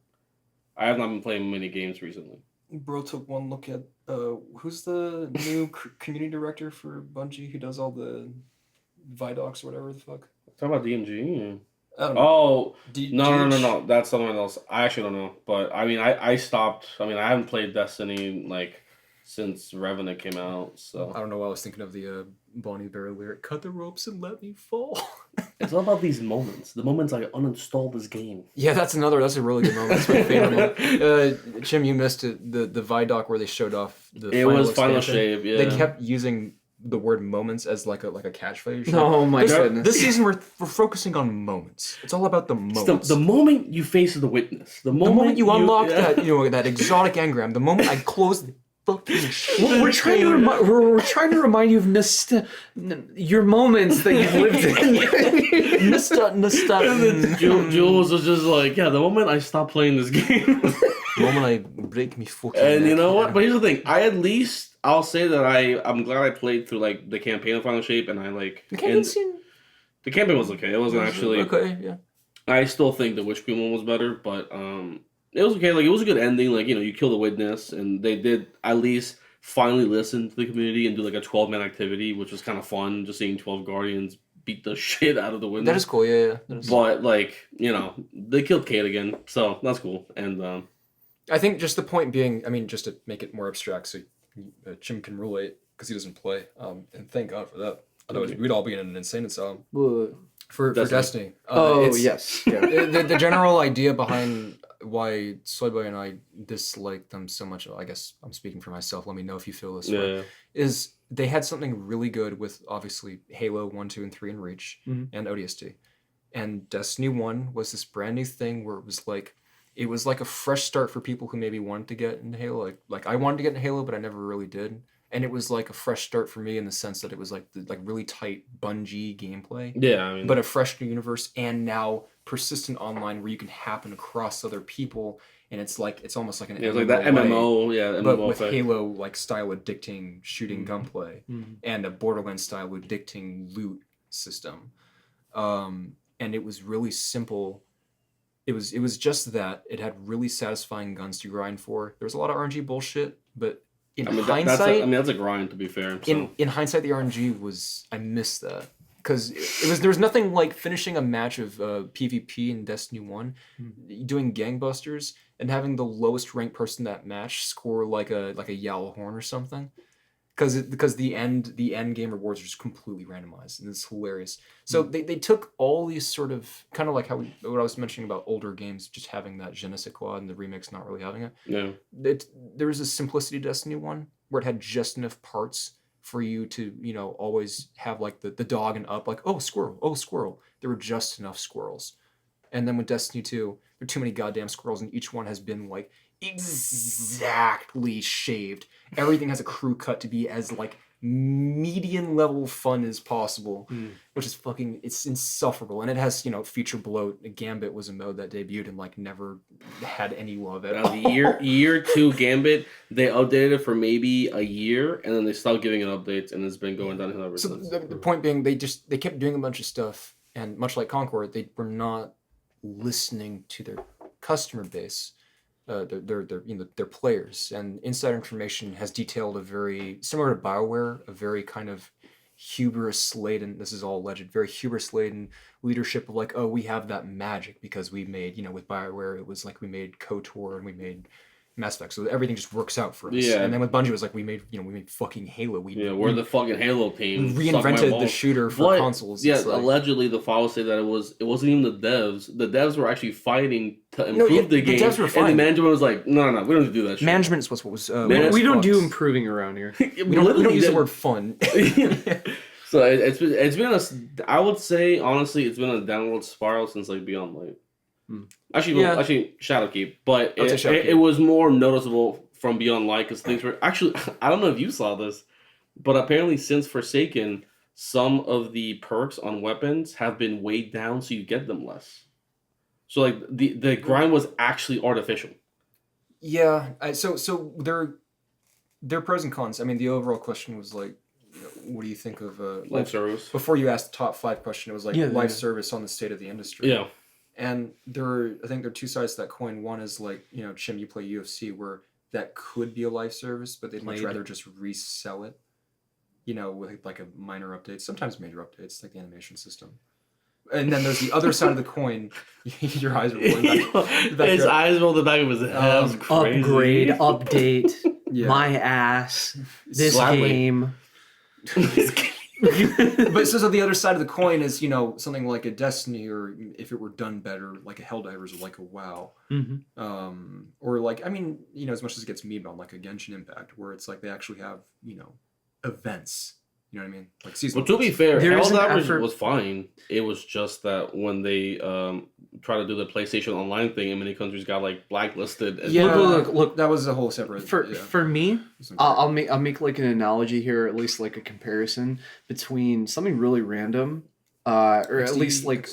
I have not been playing many games recently. Bro took one look at who's the new community director for Bungie who does all the Vidocs or whatever the fuck. Talk about DMG. I don't know. Oh, no. That's someone else. I actually don't know. But I mean, I stopped. I mean, I haven't played Destiny like since Revenant came out. So I don't know why I was thinking of the Bonnie Bear lyric. Cut the ropes and let me fall. It's all about these moments. The moments I uninstalled this game. Yeah, that's a really good moment. That's my favorite moment. Jim, you missed it. The Vidoc where they showed off the It was Final expansion. Shape. Yeah. They kept using the word moments as like a catchphrase. Oh my goodness. This season we're focusing on moments. It's all about the moments. The moment you face the witness. The moment you unlock that exotic engram. The moment I close the fucking shit. We're trying to remind you of your moments that you've lived in. Jules was just like, yeah, the moment I stopped playing this game. The moment I break me fucking And neck. you know what? But here's the thing. I'll say that I'm glad I played through like the campaign of Final Shape, and I like The campaign was okay. It wasn't actually okay. Yeah. I still think the Witch Queen one was better, but it was okay. Like it was a good ending. Like, you know, you kill the witness, and they did at least finally listen to the community and do like a 12-man activity, which was kind of fun. Just seeing 12 guardians beat the shit out of the witness. That is cool. Yeah. But like, you know, they killed Kate again, so that's cool. And I think just the point being, I mean, just to make it more abstract, so Jim can relate because he doesn't play. And thank God for that. Otherwise, we'd all be in an insane asylum. For Destiny. Yes. Yeah. The general idea behind why Soyboy and I dislike them so much, I guess I'm speaking for myself, let me know if you feel this way, is they had something really good with, obviously, Halo 1, 2, and 3 and Reach, and ODST. And Destiny 1 was this brand new thing where it was like a fresh start for people who maybe wanted to get into Halo. Like I wanted to get into Halo, but I never really did. and it was like a fresh start for me in the sense that it was like really tight Bungie gameplay, Yeah, I mean, but a fresh new universe, and now persistent online where you can happen across other people, and it's almost like an it's like that MMO, yeah, but MMO with effect. Halo like style addicting shooting gunplay, Mhm. and a Borderlands style addicting loot system, and it was really simple. It was just that it had really satisfying guns to grind for. There was a lot of RNG bullshit, but in I mean, hindsight, that's a grind to be fair. So. in hindsight, the RNG was, I missed that because there was nothing like finishing a match of PvP in Destiny 1, doing gangbusters and having the lowest ranked person in that match score like a Yowl Horn or something. Because the end game rewards are just completely randomized, and it's hilarious. So they took all these sort of kind of like what I was mentioning about older games just having that je ne sais quoi, and the remix not really having it. Yeah. There was a simplicity Destiny 1 where it had just enough parts for you to always have like the dog and up, like oh squirrel. There were just enough squirrels. And then with Destiny 2, there are too many goddamn squirrels, and each one has been like exactly shaved. Everything has a crew cut to be as like median level fun as possible, which is it's insufferable. And it has feature bloat. Gambit was a mode that debuted and like never had any love at all. The year 2 Gambit, they updated it for maybe a year, and then they stopped giving it updates, and it's been going downhill ever So since. the point being, they kept doing a bunch of stuff, and much like Concord, they were not listening to their customer base, their players. And Inside Information has detailed a very similar to BioWare, a very kind of hubris laden. This is all alleged. Very hubris laden leadership of like, oh, we have that magic because we made with BioWare it was like we made KOTOR and we made Mass Effect, so everything just works out for us. Yeah. And then with Bungie, it was like we made fucking Halo. We're the fucking Halo team. Reinvented the shooter for consoles. Yeah, It's like, allegedly the files say that it wasn't even the devs. The devs were actually fighting to improve the game. The devs were fine. And the management was like, no, we don't need to do that shit. management is what was. We don't do improving around here. We don't use the word fun. So it's been I would say honestly it's been a downward spiral since like Beyond Light. Actually, Shadowkeep, but it was more noticeable from Beyond Light because things were actually. I don't know if you saw this, but apparently since Forsaken, some of the perks on weapons have been weighed down so you get them less. So like the grind was actually artificial. Yeah, so there are pros and cons. I mean, the overall question was like, what do you think of Life service? Before you asked the top 5 question, it was like life service on the state of the industry. Yeah. And I think there are two sides to that coin. One is like, Chim, you play UFC, where that could be a live service, but they'd much rather just resell it, with like a minor update, sometimes major updates, like the animation system. And then there's the other side of the coin. Your eyes are rolling back. His eyes rolled the back of his head. That was crazy. Upgrade, update, Yeah. my ass, this Gladly. game. But so the other side of the coin is, something like a Destiny, or if it were done better, like a Helldivers or like a WoW. Or like, as much as it gets memed on, like a Genshin Impact, where it's like they actually have, events. You know what I mean? Like season. Well, to be fair, There is an Helldivers effort- was fine. It was just that when they try to do the PlayStation Online thing, in many countries got like blacklisted. As Yeah, well. Look, that was a whole separate. For me, I'll make like an analogy here, at least like a comparison between something really random, or at least like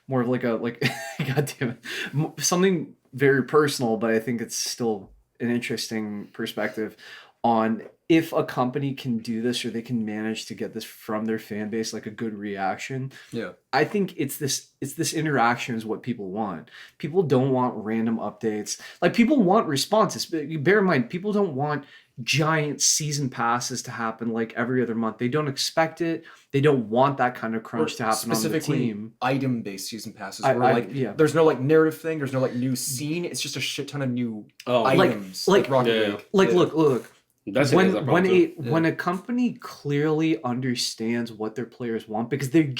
more of like God damn it, something very personal, but I think it's still an interesting perspective on if a company can do this or they can manage to get this from their fan base, like a good reaction. Yeah. I think it's this interaction is what people want. People don't want random updates. Like people want responses. But bear in mind, people don't want giant season passes to happen like every other month. They don't expect it. They don't want that kind of crunch to happen on the team. Item-based season passes, where there's no like narrative thing, there's no like new scene. It's just a shit ton of new items. like Rocket League. Look. That's When a company clearly understands what their players want, because they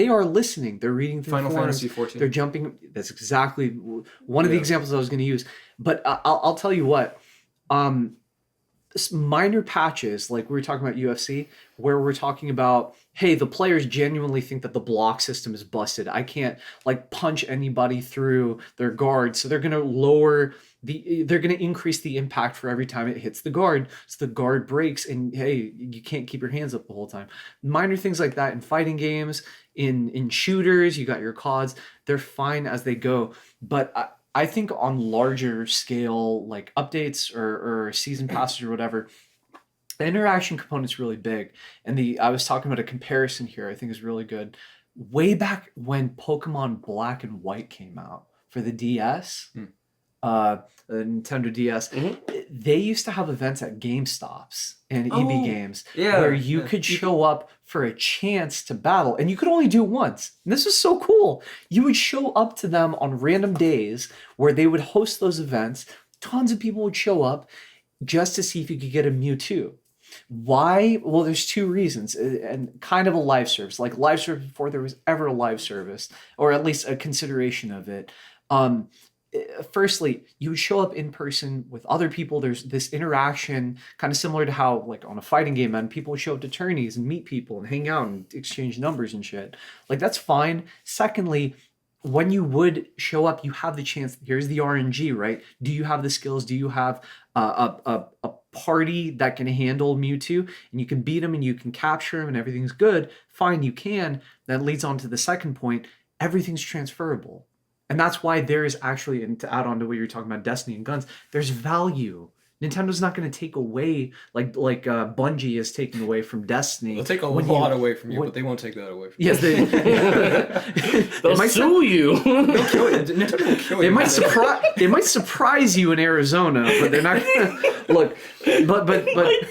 are listening, they're reading through Final forums, Fantasy 14. they're jumping. That's exactly one of the examples I was going to use. But I'll tell you what, minor patches, like we were talking about UFC, where we're talking about, hey, the players genuinely think that the block system is busted. I can't like punch anybody through their guard, so they're gonna they're gonna increase the impact for every time it hits the guard, so the guard breaks, and hey, you can't keep your hands up the whole time. Minor things like that in fighting games, in shooters, you got your CODs, they're fine as they go, but I think on larger scale, like updates or season passes or whatever, the interaction component's really big. And I was talking about a comparison here, I think is really good. Way back when Pokemon Black and White came out for the DS, the Nintendo DS, they used to have events at GameStops and EB Games where you could show up for a chance to battle, and you could only do it once. And this was so cool. You would show up to them on random days where they would host those events. Tons of people would show up just to see if you could get a Mewtwo. Why? Well, there's two reasons, and kind of a live service, like live service before there was ever a live service, or at least a consideration of it. Firstly, you would show up in person with other people. There's this interaction, kind of similar to how, like on a fighting game, and people would show up to tourneys and meet people and hang out and exchange numbers and shit. Like that's fine. Secondly, when you would show up, you have the chance. Here's the RNG, right? Do you have the skills? Do you have a party that can handle Mewtwo, and you can beat him and you can capture him and everything's good? Fine, you can. That leads on to the second point. Everything's transferable. And that's why there is actually, and to add on to what you're talking about, Destiny and guns, there's value. Nintendo's not going to take away, like Bungie is taking away from Destiny. They'll take a lot away from you, but they won't take that away from you. Yes, they'll sue you. They'll kill you. Nintendo will kill you. They might surprise you in Arizona, but they're not going to look. But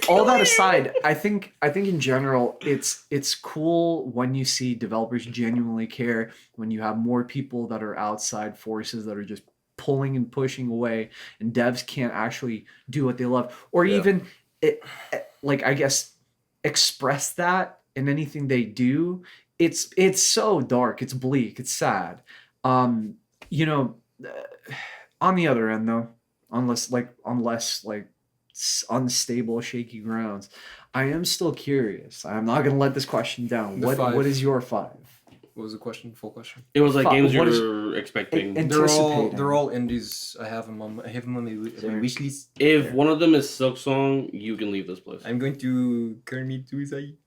all that aside, I think in general, it's cool when you see developers genuinely care, when you have more people that are outside forces that are just pulling and pushing away, and devs can't actually do what they love, or even like, I guess, express that in anything they do. It's so dark, it's bleak, it's sad. On the other end though, unless unstable, shaky grounds, I am still curious. I'm not gonna let this question down. What is your 5? What was the question? Full question. It was like games you were expecting. They're all indies. I have them on my wish list. If one of them is Silksong, you can leave this place. I'm going to Kermit Suicide.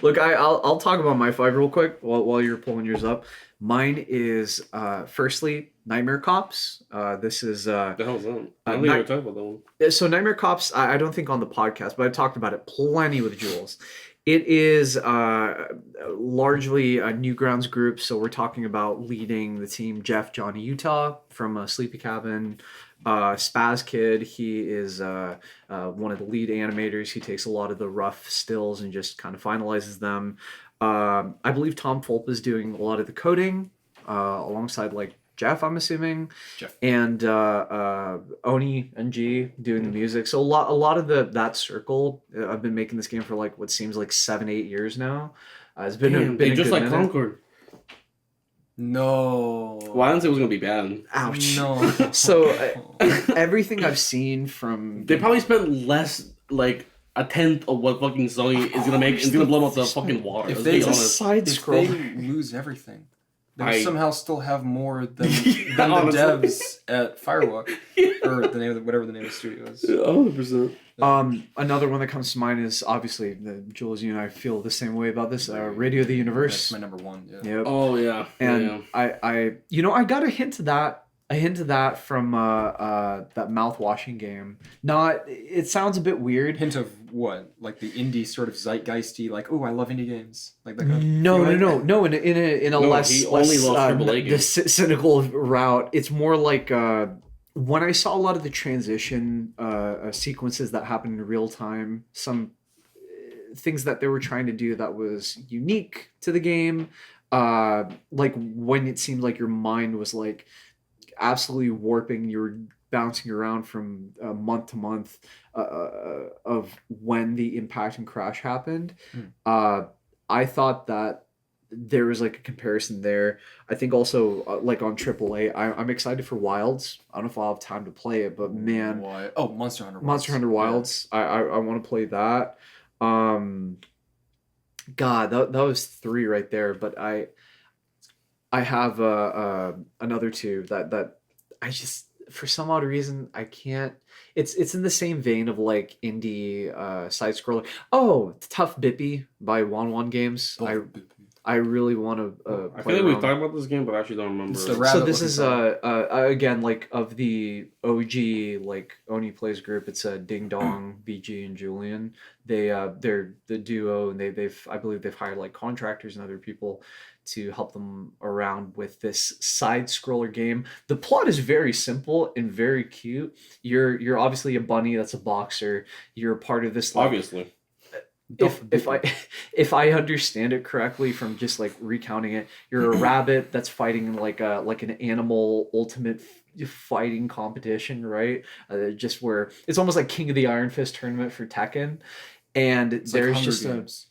Look, I'll talk about my 5 real quick while you're pulling yours up. Mine is firstly Nightmare Cops. This is the hell's that? I don't think we were talking about that one. So Nightmare Cops, I don't think on the podcast, but I talked about it plenty with Jules. It is largely a Newgrounds group, so we're talking about leading the team Jeff Johnny Utah from Sleepy Cabin. Spaz Kid, he is one of the lead animators. He takes a lot of the rough stills and just kind of finalizes them. I believe Tom Fulp is doing a lot of the coding alongside like Jeff, I'm assuming, and Oni and G doing the music. So a lot of that circle. I've been making this game for like what seems like 7-8 years now. It's been just like Concord. No. Well, I didn't say it was gonna be bad. Ouch. No. So everything I've seen from they probably spent less, like a tenth of what fucking Sony is gonna make. It's gonna blow up the fucking water. If they side scroll, they lose everything, they somehow still have more than the devs at Firewalk, or the name of whatever the name of the studio is. 100%. Another one that comes to mind is obviously Jules. You and I feel the same way about this. Radio the Universe. That's my number 1. Yeah. Yep. Oh yeah. And I got a hint of that. From that mouth washing game. It sounds a bit weird. Hint of what? Like the indie sort of zeitgeisty, like, oh, I love indie games, like that kind of. No. In a less he only loves AAA games. Cynical route. It's more like when I saw a lot of the transition sequences that happen in real time. Some things that they were trying to do that was unique to the game. Like when it seemed like your mind was like absolutely warping, you're bouncing around from month to month of when the impact and crash happened. I thought that there was like a comparison there. I think also like on AAA, I'm excited for Wilds. I don't know if I'll have time to play it, but man, Why? Oh, Monster Hunter Wilds. Monster Hunter Wilds, I want to play that. Um, God, that was three right there. But I have another two that I just for some odd reason I can't. It's in the same vein of like indie side scroller. Oh, Tough Bippy by One Games. I really want to I play feel like we've around. talked about this game, but I actually don't remember. It's the it. rat- So Rabbit this is looking again like of the OG like Oni Plays group. It's Ding Dong, BG, and Julian. They're the duo, and they've I believe they've hired like contractors and other people to help them around with this side scroller game. The plot is very simple and very cute. You're obviously a bunny that's a boxer. You're a part of this like Obviously. if I if I understand it correctly from just like recounting it, you're a rabbit that's fighting in like an animal ultimate fighting competition, right? Just where it's almost like King of the Iron Fist tournament for Tekken, and It's like there's Hunger just Games.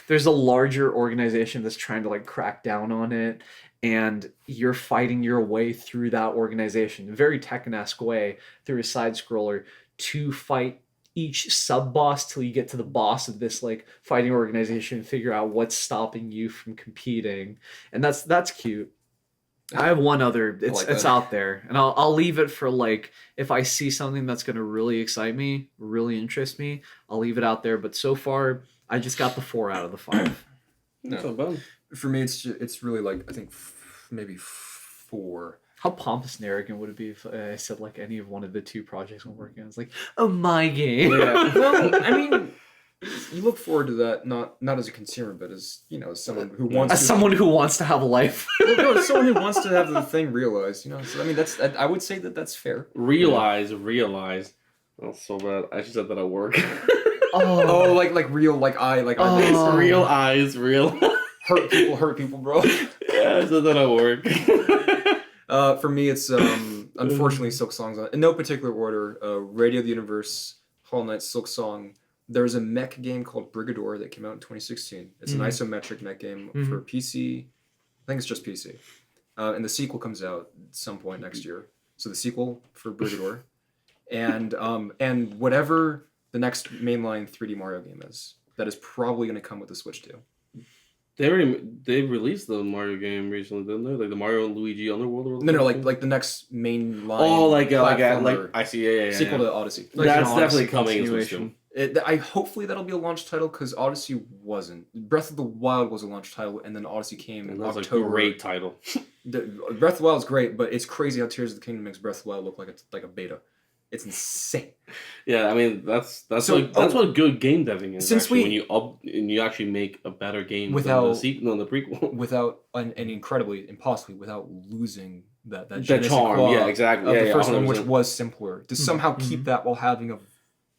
there's a larger organization that's trying to like crack down on it, and you're fighting your way through that organization, a very Tekken-esque way through a side scroller to fight each sub boss till you get to the boss of this like fighting organization and figure out what's stopping you from competing. And that's cute. I have one other. It's like it's that. out there, and I'll leave it for like if I see something that's gonna really excite me, really interest me, I'll leave it out there. But so far, I just got the 4 out of the 5. That's No. not bad. For me, it's really like I think maybe 4. How pompous and arrogant would it be if I said like any of one of the 2 projects I'm working on? It's like, oh, my game. Yeah. Well, I mean, you look forward to that not as a consumer, but as as someone who wants As to. someone who wants to have a life. Well, no, as someone who wants to have the thing realized. So, I mean, I would say that's fair. Realize. That's so bad. I actually said that at work. Oh, like real, like I Oh. Real eyes, real. hurt people, bro. Yeah, I said that at work. For me, it's unfortunately Silk Songs in no particular order. Radio the Universe, Hollow Knight, Silk Song. There's a mech game called Brigador that came out in 2016. It's an isometric mech game for PC. I think it's just PC. And the sequel comes out at some point next year. So the sequel for Brigador, and whatever the next mainline 3D Mario game is, that is probably going to come with the Switch too. They released the Mario game recently, didn't they? Like the Mario and Luigi Underworld. Or No, like the next mainline. Oh, like platformer I see. Yeah. sequel to Odyssey. Like That's an definitely Odyssey coming in Switch continuation. too. I hopefully that'll be a launch title because Odyssey wasn't. Breath of the Wild was a launch title, and then Odyssey came in And that's October. a great title. Breath of the Wild is great, but it's crazy how Tears of the Kingdom makes Breath of the Wild look like it's like a beta. It's insane. Yeah, I mean that's So- what good game deving is. Since Actually, when you actually make a better game Without- than the prequel. Without and incredibly, impossibly, without losing that The je ne sais charm, quoi yeah, exactly. of Yeah, the yeah, first one, which 100%. was simpler. To somehow Mhm. keep that while having a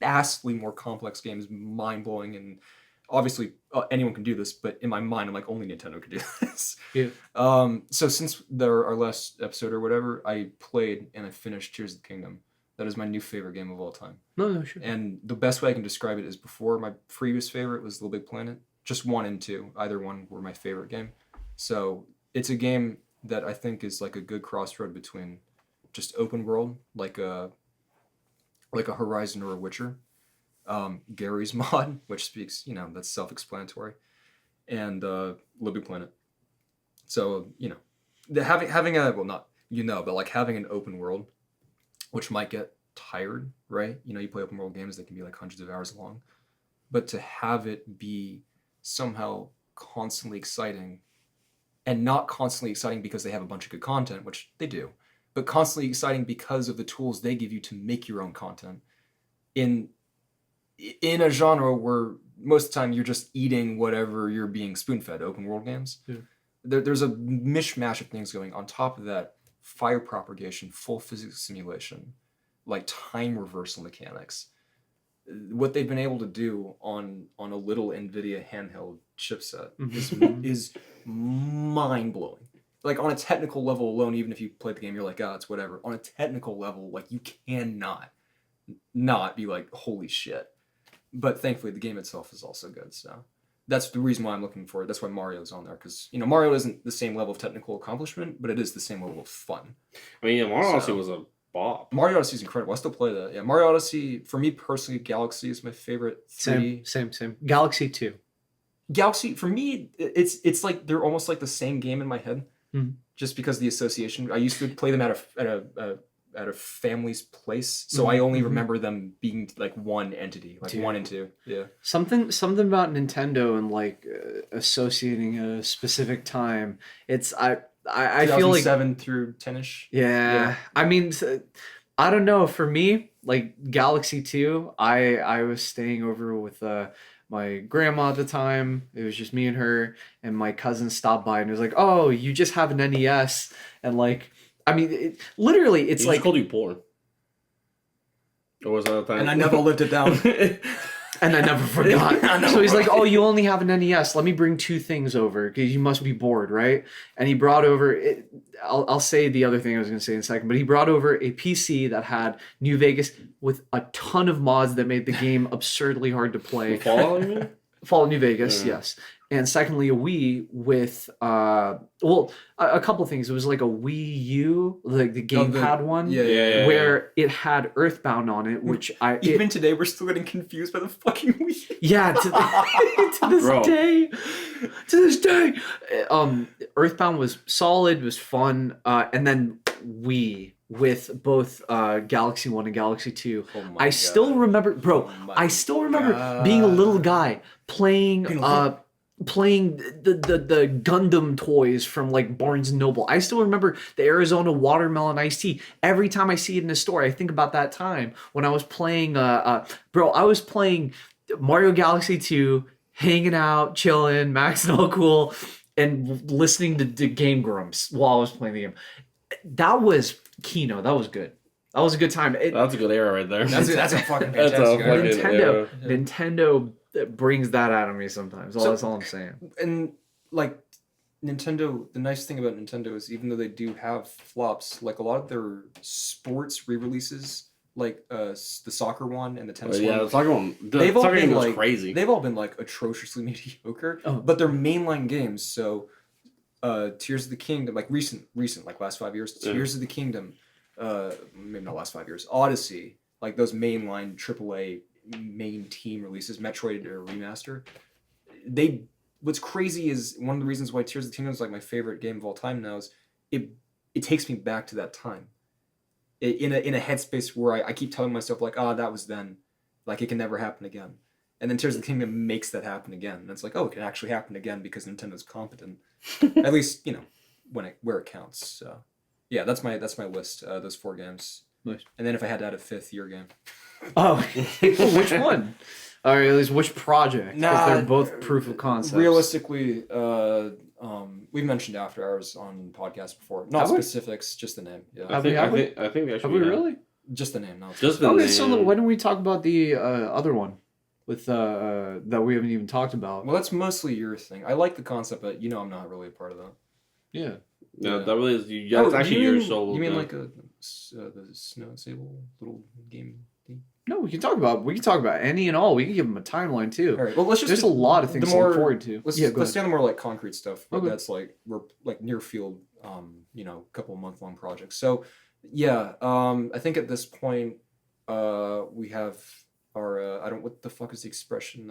vastly more complex game is mind blowing. And obviously, anyone can do this, but in my mind, I'm like, only Nintendo can do this. Yeah. So since our last episode or whatever, I played and I finished Tears of the Kingdom. That is my new favorite game of all time. No, sure. And the best way I can describe it is before my previous favorite was Little Big Planet. Just 1 and 2, either one were my favorite game. So it's a game that I think is like a good crossroad between just open world, like a Horizon or a Witcher, Gary's mod, which speaks, that's self-explanatory, and Little Big Planet. So having a well not but like having an open world, which might get tired, right? You play open world games that can be like hundreds of hours long, but to have it be somehow constantly exciting, and not constantly exciting because they have a bunch of good content, which they do, but constantly exciting because of the tools they give you to make your own content in a genre where most of the time you're just eating whatever you're being spoon-fed. Open world games, there's a mishmash of things going on top of that. Fire propagation, full physics simulation, like time reversal mechanics. What they've been able to do on a little NVIDIA handheld chipset is mind blowing. Like on a technical level alone, even if you play the game, you're like, oh, it's whatever. On a technical level, like you cannot not be like, holy shit. But thankfully, the game itself is also good. So that's the reason why I'm looking for it. That's why Mario's on there, because Mario isn't the same level of technical accomplishment, but it is the same level of fun. I mean, yeah, Mario So- Odyssey was a bop. Mario Odyssey is incredible. I still play that. Yeah, Mario Odyssey, for me personally, Galaxy is my favorite 3D. Same. Galaxy 2. Galaxy, for me, it's like they're almost like the same game in my head, Mhm. just because of the association. I used to play them at a family's place, so I only Mhm. remember them being like one entity, like Dude. 1 and 2. Yeah. Something about Nintendo and like associating a specific time. It's I feel like 2007 through 10ish. yeah. Yeah. I mean, I don't know. For me, like Galaxy 2, I was staying over with my grandma at the time. It was just me and her, and my cousin stopped by and was like, "Oh, you just have an NES," and like. I mean, literally, it's He like just called you poor. Or was that a time? And I never lived it down. And I never forgot. I know, So he's right? like, "Oh, you only have an NES. Let me bring 2 things over because you must be bored, right?" And he brought over. I'll say the other thing I was going to say in a second, but he brought over a PC that had New Vegas with a ton of mods that made the game absurdly hard to play. Fallout, you mean? Fallout New Vegas, Yeah. yes. And secondly, a Wii with a couple things. It was like a Wii U, like the gamepad one, Yeah. where it had Earthbound on it, which Even today, we're still getting confused by the fucking Wii. yeah, to this Bro. day, to this day, Earthbound was solid, was fun, and then Wii with both Galaxy 1 and Galaxy 2. Oh my I still remember, bro. Oh my I still remember being a little guy playing Being a playing the Gundam toys from like Barnes and Noble. I still remember the Arizona watermelon iced tea. Every time I see it in a store, I think about that time when I was playing bro, I was playing Mario Galaxy 2, hanging out, chilling, maxing all cool, and listening to Game Grumps while I was playing the game. That was Kino. That was good. That was a good time. That's a good era right there. That's a fucking That's a fantastic era. fucking era. Nintendo brings that out of me sometimes. That's all I'm saying. And like Nintendo, the nice thing about Nintendo is even though they do have flops, like a lot of their sports re-releases, like the soccer one and the tennis Yeah, one, the soccer one. The they've all soccer been game was like crazy. They've all been like atrociously mediocre, Oh. but they're mainline games. So, Tears of the Kingdom, like recent, like last 5 years, Yeah. Tears of the Kingdom, maybe not last 5 years, Odyssey, like those mainline AAA main team releases, Metroid or remaster. What's crazy is one of the reasons why Tears of the Kingdom is like my favorite game of all time now is it takes me back to that time. In a headspace where I keep telling myself like, that was then, like it can never happen again. And then Tears of the Kingdom makes that happen again. And it's like, it can actually happen again because Nintendo's competent. At least, where it counts. So yeah, that's my list, those 4 games. Nice. And then if I had to add a 5th, your game. Oh, which one? Or at least which project? Because they're both proof of concept. Realistically, we've mentioned After Hours on podcasts before. Not Have we? specifics, just the name. Yeah. I think Have we? actually Have we really? Just the name. No, Just the Okay, name. so why don't we talk about the other one with that we haven't even talked about? well, that's mostly your thing. I like the concept, but I'm not really a part of that. Yeah. Yeah, Yeah. that really is. Yeah, it's actually your solo. You mean game. like the Snow and Sable little game thing? No, we can talk about any and all. We can give them a timeline too. All right. Well, let's just There's do a lot of things the to look more- forward to. Let's Yeah, go let's ahead. stay on the more like concrete stuff. But Okay. that's like we're like near field, couple month long projects. So yeah, I think at this point, we have our what the fuck is the expression?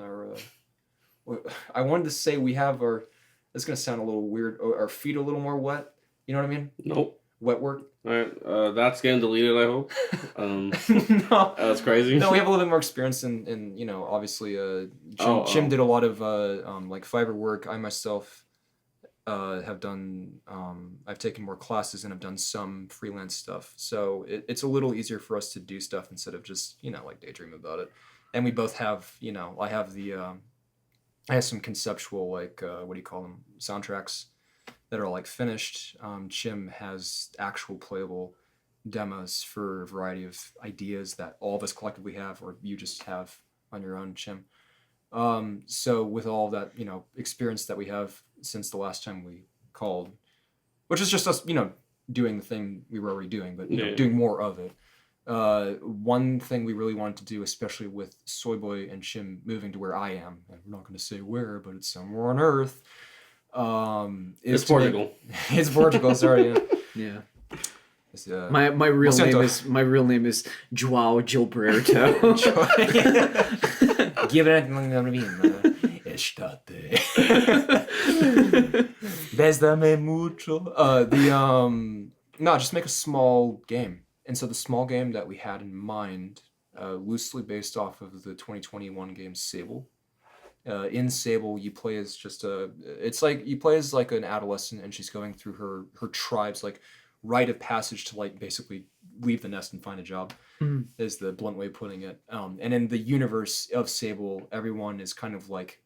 I wanted to say we have our. It's gonna sound a little weird. Our feet a little more wet. You know what I mean? Nope. Wet work. All right, that's getting deleted. I hope. No. That's crazy. No, we have a little bit more experience in obviously Jim did a lot of like Fiverr work. I myself have done I've taken more classes and have done some freelance stuff. So it's a little easier for us to do stuff instead of just like daydream about it. And we both have I have I have some conceptual like what do you call them, soundtracks that are like finished. Chim has actual playable demos for a variety of ideas that all of us collectively have, or you just have on your own, Chim. So with all that, experience that we have since the last time we called, which is just us, doing the thing we were already doing, but Yeah. doing more of it. One thing we really wanted to do, especially with Soy Boy and Shim moving to where I am, and we're not going to say where, but it's somewhere on Earth. Is It's Portugal. It's Portugal. Sorry. Yeah. It's, My real Lo name siento. is Joao Gilberto. Give it Estate. Bésame mucho. No, just make a small game. And so the small game that we had in mind, loosely based off of the 2021 game Sable. In Sable, you play as just you play as like an adolescent, and she's going through her tribe's like rite of passage to like basically leave the nest and find a job, is the blunt way of putting it. And in the universe of Sable, everyone is kind of like,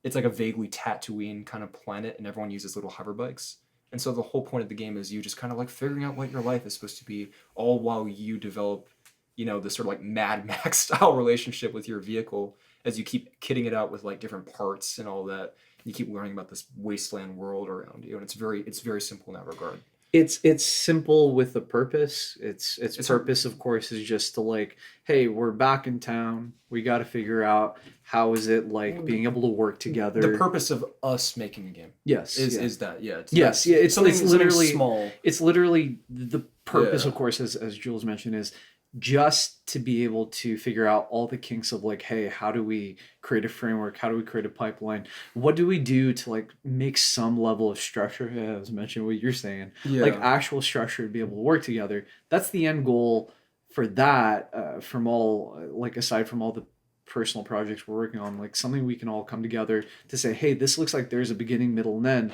it's like a vaguely Tatooine kind of planet, and everyone uses little hover bikes. And so the whole point of the game is you just kind of like figuring out what your life is supposed to be, all while you develop, this sort of like Mad Max style relationship with your vehicle as you keep kitting it out with like different parts and all that. You keep learning about this wasteland world around you, and it's very simple in that regard. It's simple with a purpose. Its purpose, of course, is just to like, hey, we're back in town. We got to figure out how is it like being able to work together. The purpose of us making a game, is that it's literally small. It's literally the purpose, Yeah. of course, as Jules mentioned, is just to be able to figure out all the kinks of like, hey, how do we create a framework? How do we create a pipeline? What do we do to like make some level of structure? As mentioned, what you're saying, like actual structure to be able to work together. That's the end goal for that. From all like aside from all the personal projects we're working on, like something we can all come together to say, hey, this looks like there's a beginning, middle, and end.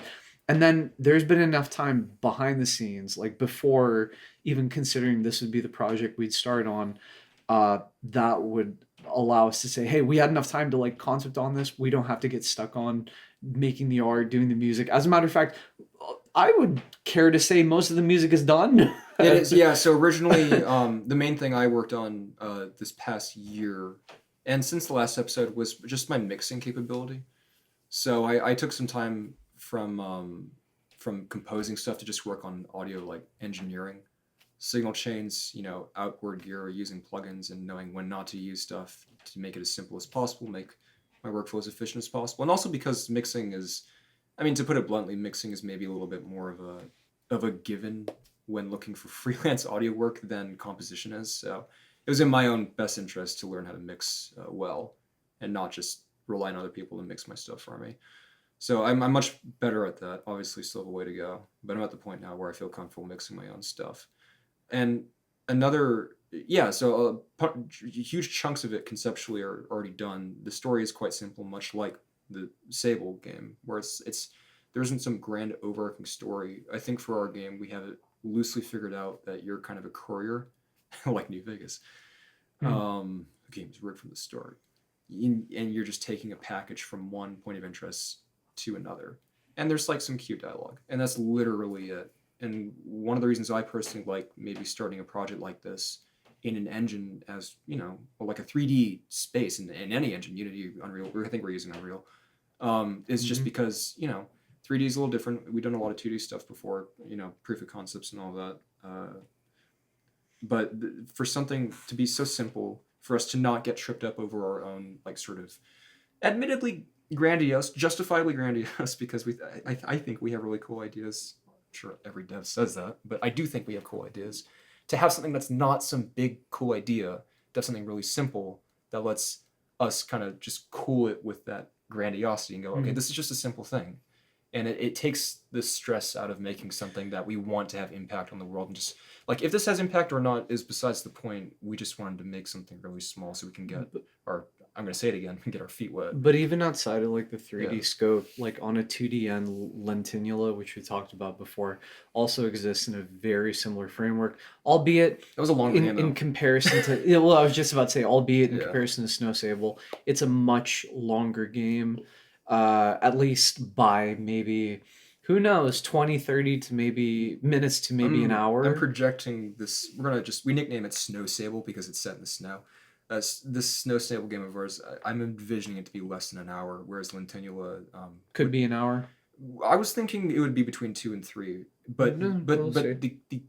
And then there's been enough time behind the scenes, like before even considering this would be the project we'd start on, that would allow us to say, hey, we had enough time to like concept on this. We don't have to get stuck on making the art, doing the music. As a matter of fact, I would care to say most of the music is done. It is, yeah. So originally, the main thing I worked on this past year, and since the last episode, was just my mixing capability. So I took some time from composing stuff to just work on audio like engineering, signal chains, outward gear, using plugins, and knowing when not to use stuff to make it as simple as possible, make my workflow as efficient as possible. And also because mixing is, I mean, to put it bluntly, mixing is maybe a little bit more of a given when looking for freelance audio work than composition is. So it was in my own best interest to learn how to mix well and not just rely on other people to mix my stuff for me. So I'm much better at that. Obviously, still have a way to go, but I'm at the point now where I feel comfortable mixing my own stuff. And so huge chunks of it conceptually are already done. The story is quite simple, much like the Sable game, where there isn't some grand overarching story. I think for our game, we have it loosely figured out that you're kind of a courier, like New Vegas. The game's rigged from the start, and you're just taking a package from one point of interest to another, and there's like some cute dialogue, and that's literally it. And one of the reasons I personally like maybe starting a project like this in an engine as like a 3D space in any engine, Unity, Unreal, I think we're using Unreal, is just because 3D is a little different. We've done a lot of 2D stuff before, proof of concepts and all that, but for something to be so simple, for us to not get tripped up over our own like sort of admittedly grandiose, justifiably grandiose, because I think we have really cool ideas. I'm sure every dev says that, but I do think we have cool ideas. To have something that's not some big cool idea, to have something really simple that lets us kind of just cool it with that grandiosity and go, okay, this is just a simple thing. And it takes the stress out of making something that we want to have impact on the world. And just like, if this has impact or not is besides the point. We just wanted to make something really small so we can get I'm going to say it again, get our feet wet. But even outside of like the 3D scope, like on a 2D end, Lentinula, which we talked about before, also exists in a very similar framework, albeit that was a long game in comparison to I was just about to say, albeit in comparison to Snow Sable, it's a much longer game, at least by maybe, who knows, 20, 30 to maybe minutes to maybe an hour. I'm projecting this. We nickname it Snow Sable because it's set in the snow. This Snow Sable game of ours, I'm envisioning it to be less than an hour, whereas Lentinula could be an hour. I was thinking it would be between 2 and 3, but we'll the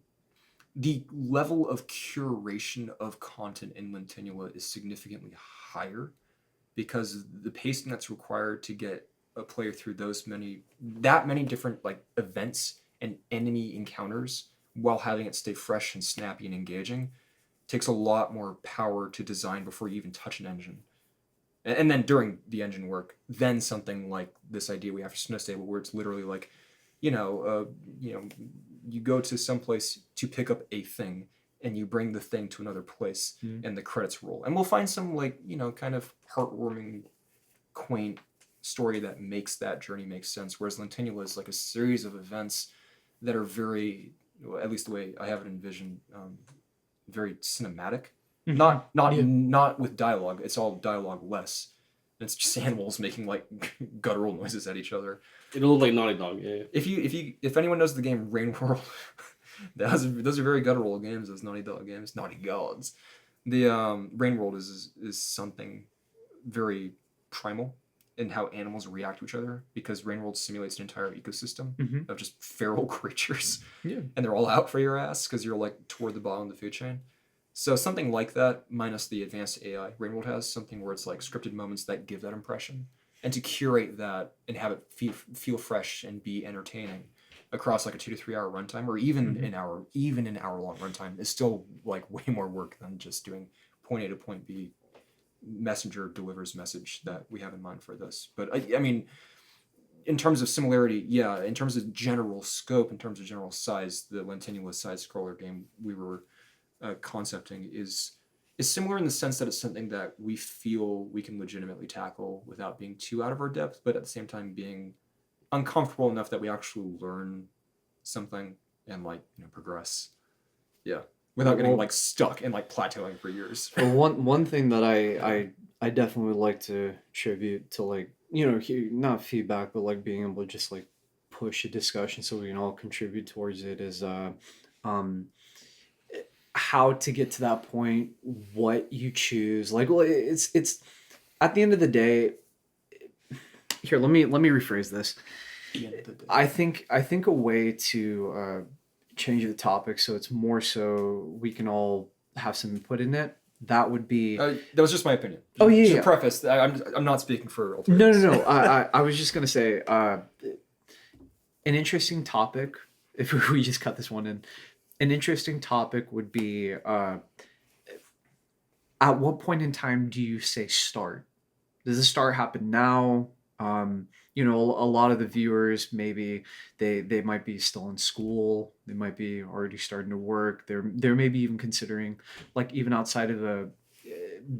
the level of curation of content in Lentinula is significantly higher because the pacing that's required to get a player through that many different like events and enemy encounters while having it stay fresh and snappy and engaging takes a lot more power to design before you even touch an engine. And then during the engine work, then something like this idea we have for Snow Stable, where it's literally like, you know, you go to some place to pick up a thing, and you bring the thing to another place, and the credits roll, and we'll find some like kind of heartwarming, quaint story that makes that journey make sense. Whereas Lentinula is like a series of events that are very, well, at least the way I have it envisioned, very cinematic. Not with dialogue. It's all dialogue less. It's just animals making like guttural noises at each other. It'll look like Naughty Dog. Yeah. If anyone knows the game Rain World, those are very guttural games. Those Naughty Dog games, Naughty Gods. The Rain World is something very primal in how animals react to each other, because Rain World simulates an entire ecosystem of just feral creatures, and they're all out for your ass because you're like toward the bottom of the food chain. So something like that, minus the advanced AI Rainworld has, something where it's like scripted moments that give that impression, and to curate that and have it feel fresh and be entertaining across like a 2 to 3 hour runtime, or even an hour long runtime, is still like way more work than just doing point A to point B. Messenger delivers message that we have in mind for this. But I mean, in terms of similarity, yeah. In terms of general scope, in terms of general size, the Lentinula side scroller game we were concepting is similar in the sense that it's something that we feel we can legitimately tackle without being too out of our depth, but at the same time being uncomfortable enough that we actually learn something and like progress. Yeah, without getting like stuck and like plateauing for years. Well, one thing that I definitely would like to attribute to like not feedback, but like being able to just like push a discussion so we can all contribute towards it is how to get to that point, what you choose. Like, well, it's at the end of the day. Here, let me rephrase this. I think a way to change the topic so it's more so we can all have some input in it. That would be. That was just my opinion. Oh yeah. Just preface. I'm not speaking for alternatives. No. I was just gonna say an interesting topic. If we just cut this one in. An interesting topic would be at what point in time do you say start? Does the start happen now? A lot of the viewers, maybe they might be still in school. They might be already starting to work. They're maybe even considering, like, even outside of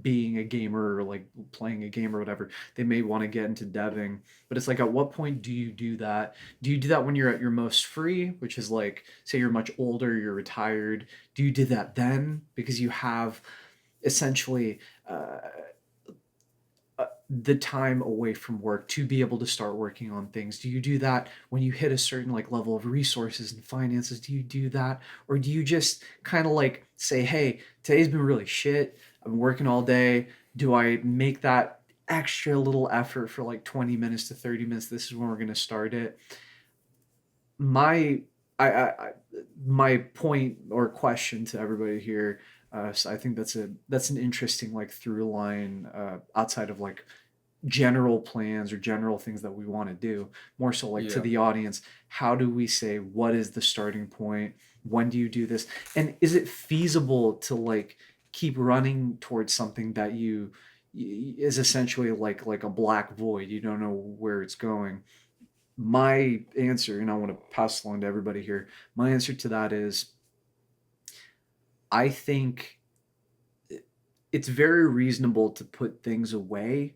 being a gamer or like playing a game or whatever, they may want to get into deving. But it's like, at what point do you do that? Do you do that when you're at your most free, which is like, say you're much older, you're retired? Do you do that then because you have essentially the time away from work to be able to start working on things? Do you do that when you hit a certain like level of resources and finances? Do you do that, or do you just kind of like say, hey, today's been really shit, I've been working all day, do I make that extra little effort for like 20 minutes to 30 minutes? This is when we're going to start it. My point or question to everybody here, so I think that's an interesting like through line outside of like general plans or general things that we want to do, more so like to the audience. How do we say, what is the starting point? When do you do this? And is it feasible to like keep running towards something that is essentially like a black void? You don't know where it's going. My answer, and I want to pass along to everybody here, my answer to that is, I think it's very reasonable to put things away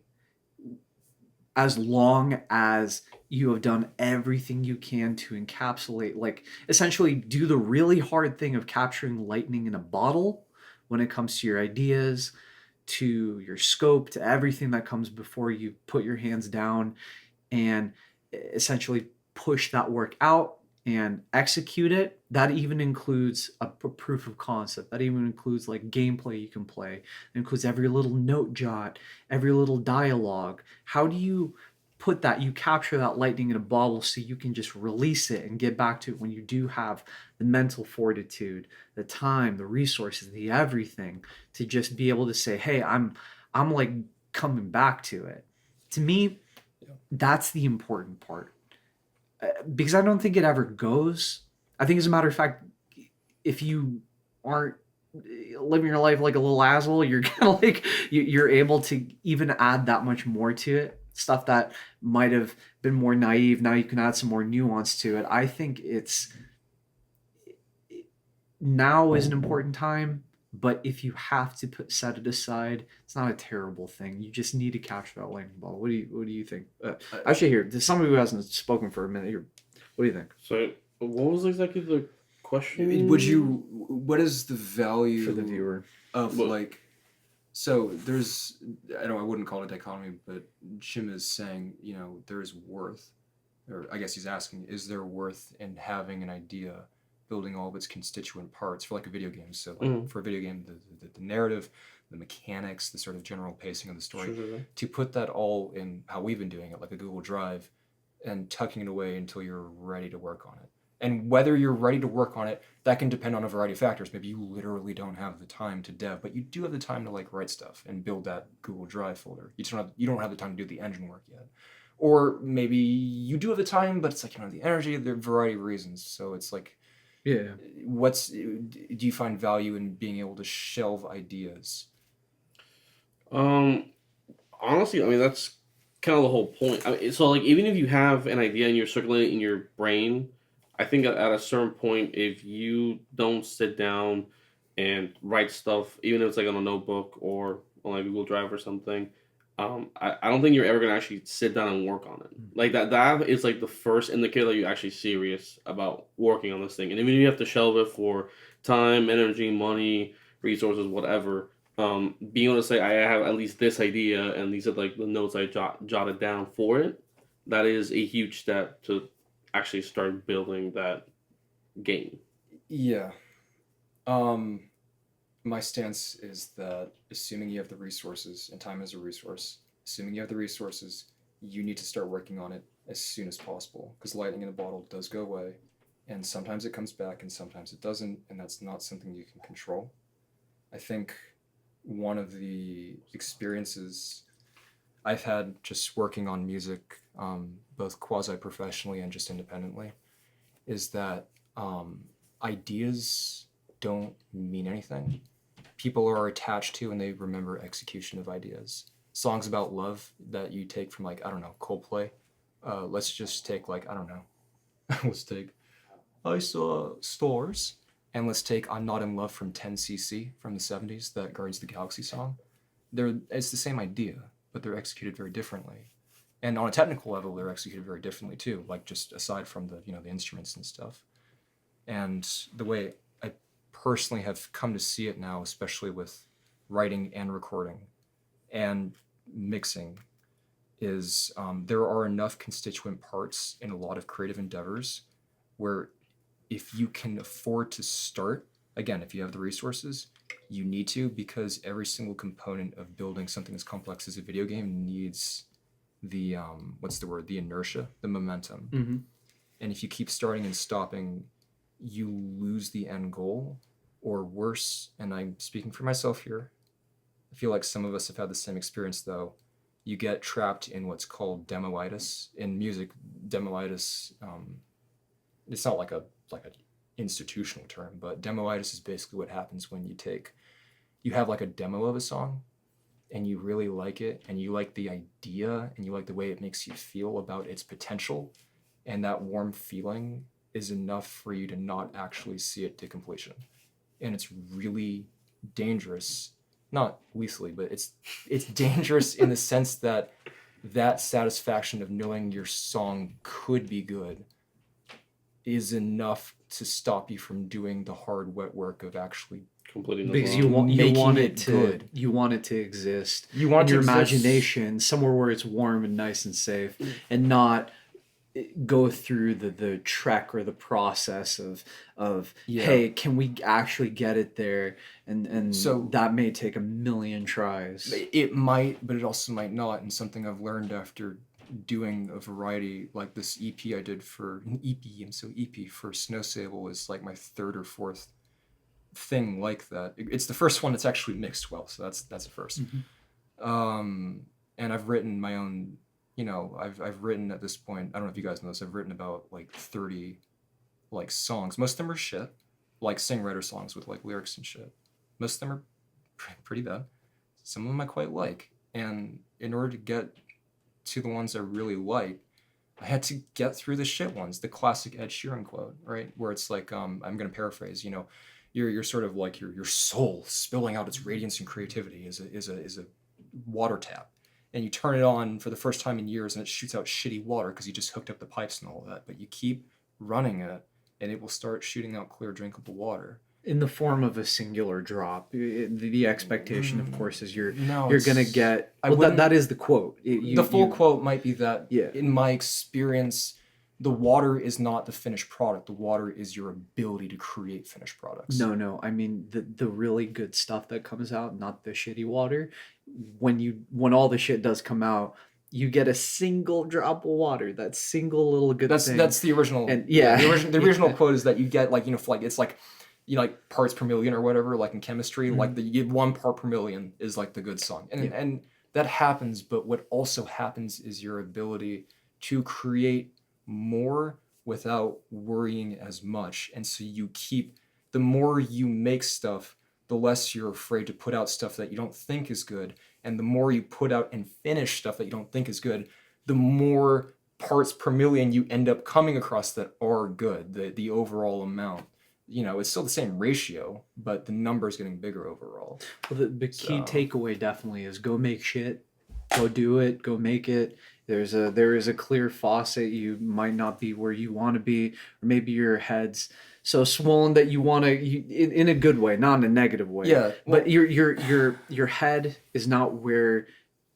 as long as you have done everything you can to encapsulate, like essentially do the really hard thing of capturing lightning in a bottle when it comes to your ideas, to your scope, to everything that comes before you put your hands down and essentially push that work out and execute it. That even includes a proof of concept. That even includes like gameplay you can play. It includes every little note jot, every little dialogue. How do you put that, you capture that lightning in a bottle so you can just release it and get back to it when you do have the mental fortitude, the time, the resources, the everything to just be able to say, hey, I'm like coming back to it. To me, that's the important part. Because I don't think it ever goes. I think, as a matter of fact, if you aren't living your life like a little asshole, you're kind of like you're able to even add that much more to it. Stuff that might have been more naive, now you can add some more nuance to it. I think now is an important time, but if you have to set it aside, it's not a terrible thing. You just need to capture that lightning ball. What do you think? Actually, here, there's somebody who hasn't spoken for a minute here. What do you think? So, what was exactly the question? What is the value For the viewer. of like, so there's, I wouldn't call it a dichotomy, but Jim is saying, there's worth, or I guess he's asking, is there worth in having an idea, building all of its constituent parts for like a video game? So like for a video game, the narrative, the mechanics, the sort of general pacing of the story, to put that all in how we've been doing it, like a Google Drive, and tucking it away until you're ready to work on it. And whether you're ready to work on it, that can depend on a variety of factors. Maybe you literally don't have the time to dev, but you do have the time to like write stuff and build that Google Drive folder. You don't have the time to do the engine work yet. Or maybe you do have the time, but it's like you don't have the energy. There are a variety of reasons. So it's like, do you find value in being able to shelve ideas? Honestly, I mean, that's kind of the whole point. So like, even if you have an idea and you're circulating in your brain, I think at a certain point, if you don't sit down and write stuff, even if it's like on a notebook or on like Google Drive or something, I don't think you're ever gonna actually sit down and work on it. Like that is like the first indicator that you're actually serious about working on this thing. And even if you have to shelve it for time, energy, money, resources, whatever, being able to say I have at least this idea and these are like the notes I jotted down for it, that is a huge step to actually start building that game. Yeah. My stance is that assuming you have the resources, and time is a resource, assuming you have the resources, you need to start working on it as soon as possible, because lightning in a bottle does go away, and sometimes it comes back and sometimes it doesn't, and that's not something you can control. I think one of the experiences I've had just working on music, both quasi-professionally and just independently, is that ideas don't mean anything. People are attached to and they remember execution of ideas. Songs about love that you take from like, I don't know, Coldplay. Let's just take like, I don't know. Let's take I Saw Stars. And let's take I'm Not in Love from 10cc from the 70s, that Guardians of the Galaxy song. It's the same idea, but they're executed very differently. And on a technical level, they're executed very differently too, like just aside from the the instruments and stuff. And the way I personally have come to see it now, especially with writing and recording and mixing, is there are enough constituent parts in a lot of creative endeavors where if you can afford to start, again, if you have the resources, you need to, because every single component of building something as complex as a video game needs the the inertia, the momentum. Mm-hmm. And if you keep starting and stopping, you lose the end goal, or worse, and I'm speaking for myself here, I feel like some of us have had the same experience though, you get trapped in what's called demoitis. In music, demoitis, it's not like an institutional term, but demoitis is basically what happens when you have like a demo of a song and you really like it and you like the idea and you like the way it makes you feel about its potential, and that warm feeling is enough for you to not actually see it to completion. And it's really dangerous, not lethally, but it's dangerous in the sense that satisfaction of knowing your song could be good is enough to stop you from doing the hard wet work of actually Completing the because song. you want it it to good. You want it to exist. You want in it to your exist. imagination somewhere where it's warm and nice and safe, and not go through the trek or the process of hey, can we actually get it there, and So- that may take a million tries. It might, but it also might not. And something I've learned after doing a variety like this EP I did for an EP. I'm so EP for Snow Sable is like my third or fourth thing like that. It's the first one that's actually mixed well, so that's a 1st. And I've written my own. I've written at this point. I don't know if you guys know this. I've written about like 30 like songs. Most of them are shit, like singer-writer songs with like lyrics and shit. Most of them are pretty bad. Some of them I quite like. And in order to get to the ones I really like, I had to get through the shit ones. The classic Ed Sheeran quote, right? Where it's like, I'm gonna paraphrase, you're sort of like your soul spilling out its radiance and creativity is a water tap. And you turn it on for the first time in years and it shoots out shitty water because you just hooked up the pipes and all that. But you keep running it and it will start shooting out clear drinkable water. In the form of a singular drop. The expectation, of course, is you're No, gonna get. I Well, wouldn't- that is the quote. The full quote might be that, Yeah. in my experience, the water is not the finished product. The water is your ability to create finished products. No. I mean the really good stuff that comes out, not the shitty water. When all the shit does come out, you get a single drop of water. That single little good thing. That's the original. And yeah, the original quote is that you get like it's like like parts per million or whatever, like in chemistry, like you get 1 part per million is like the good song, and that happens. But what also happens is your ability to create more without worrying as much, and so the more you make stuff, the less you're afraid to put out stuff that you don't think is good, and the more you put out and finish stuff that you don't think is good, the more parts per million you end up coming across that are good. The overall amount. It's still the same ratio, but the number is getting bigger overall. Well, the key takeaway definitely is go make shit, go do it, go make it. There is a clear faucet. You might not be where you want to be, or maybe your head's so swollen that you want to, in a good way, not in a negative way. Yeah, but your head is not where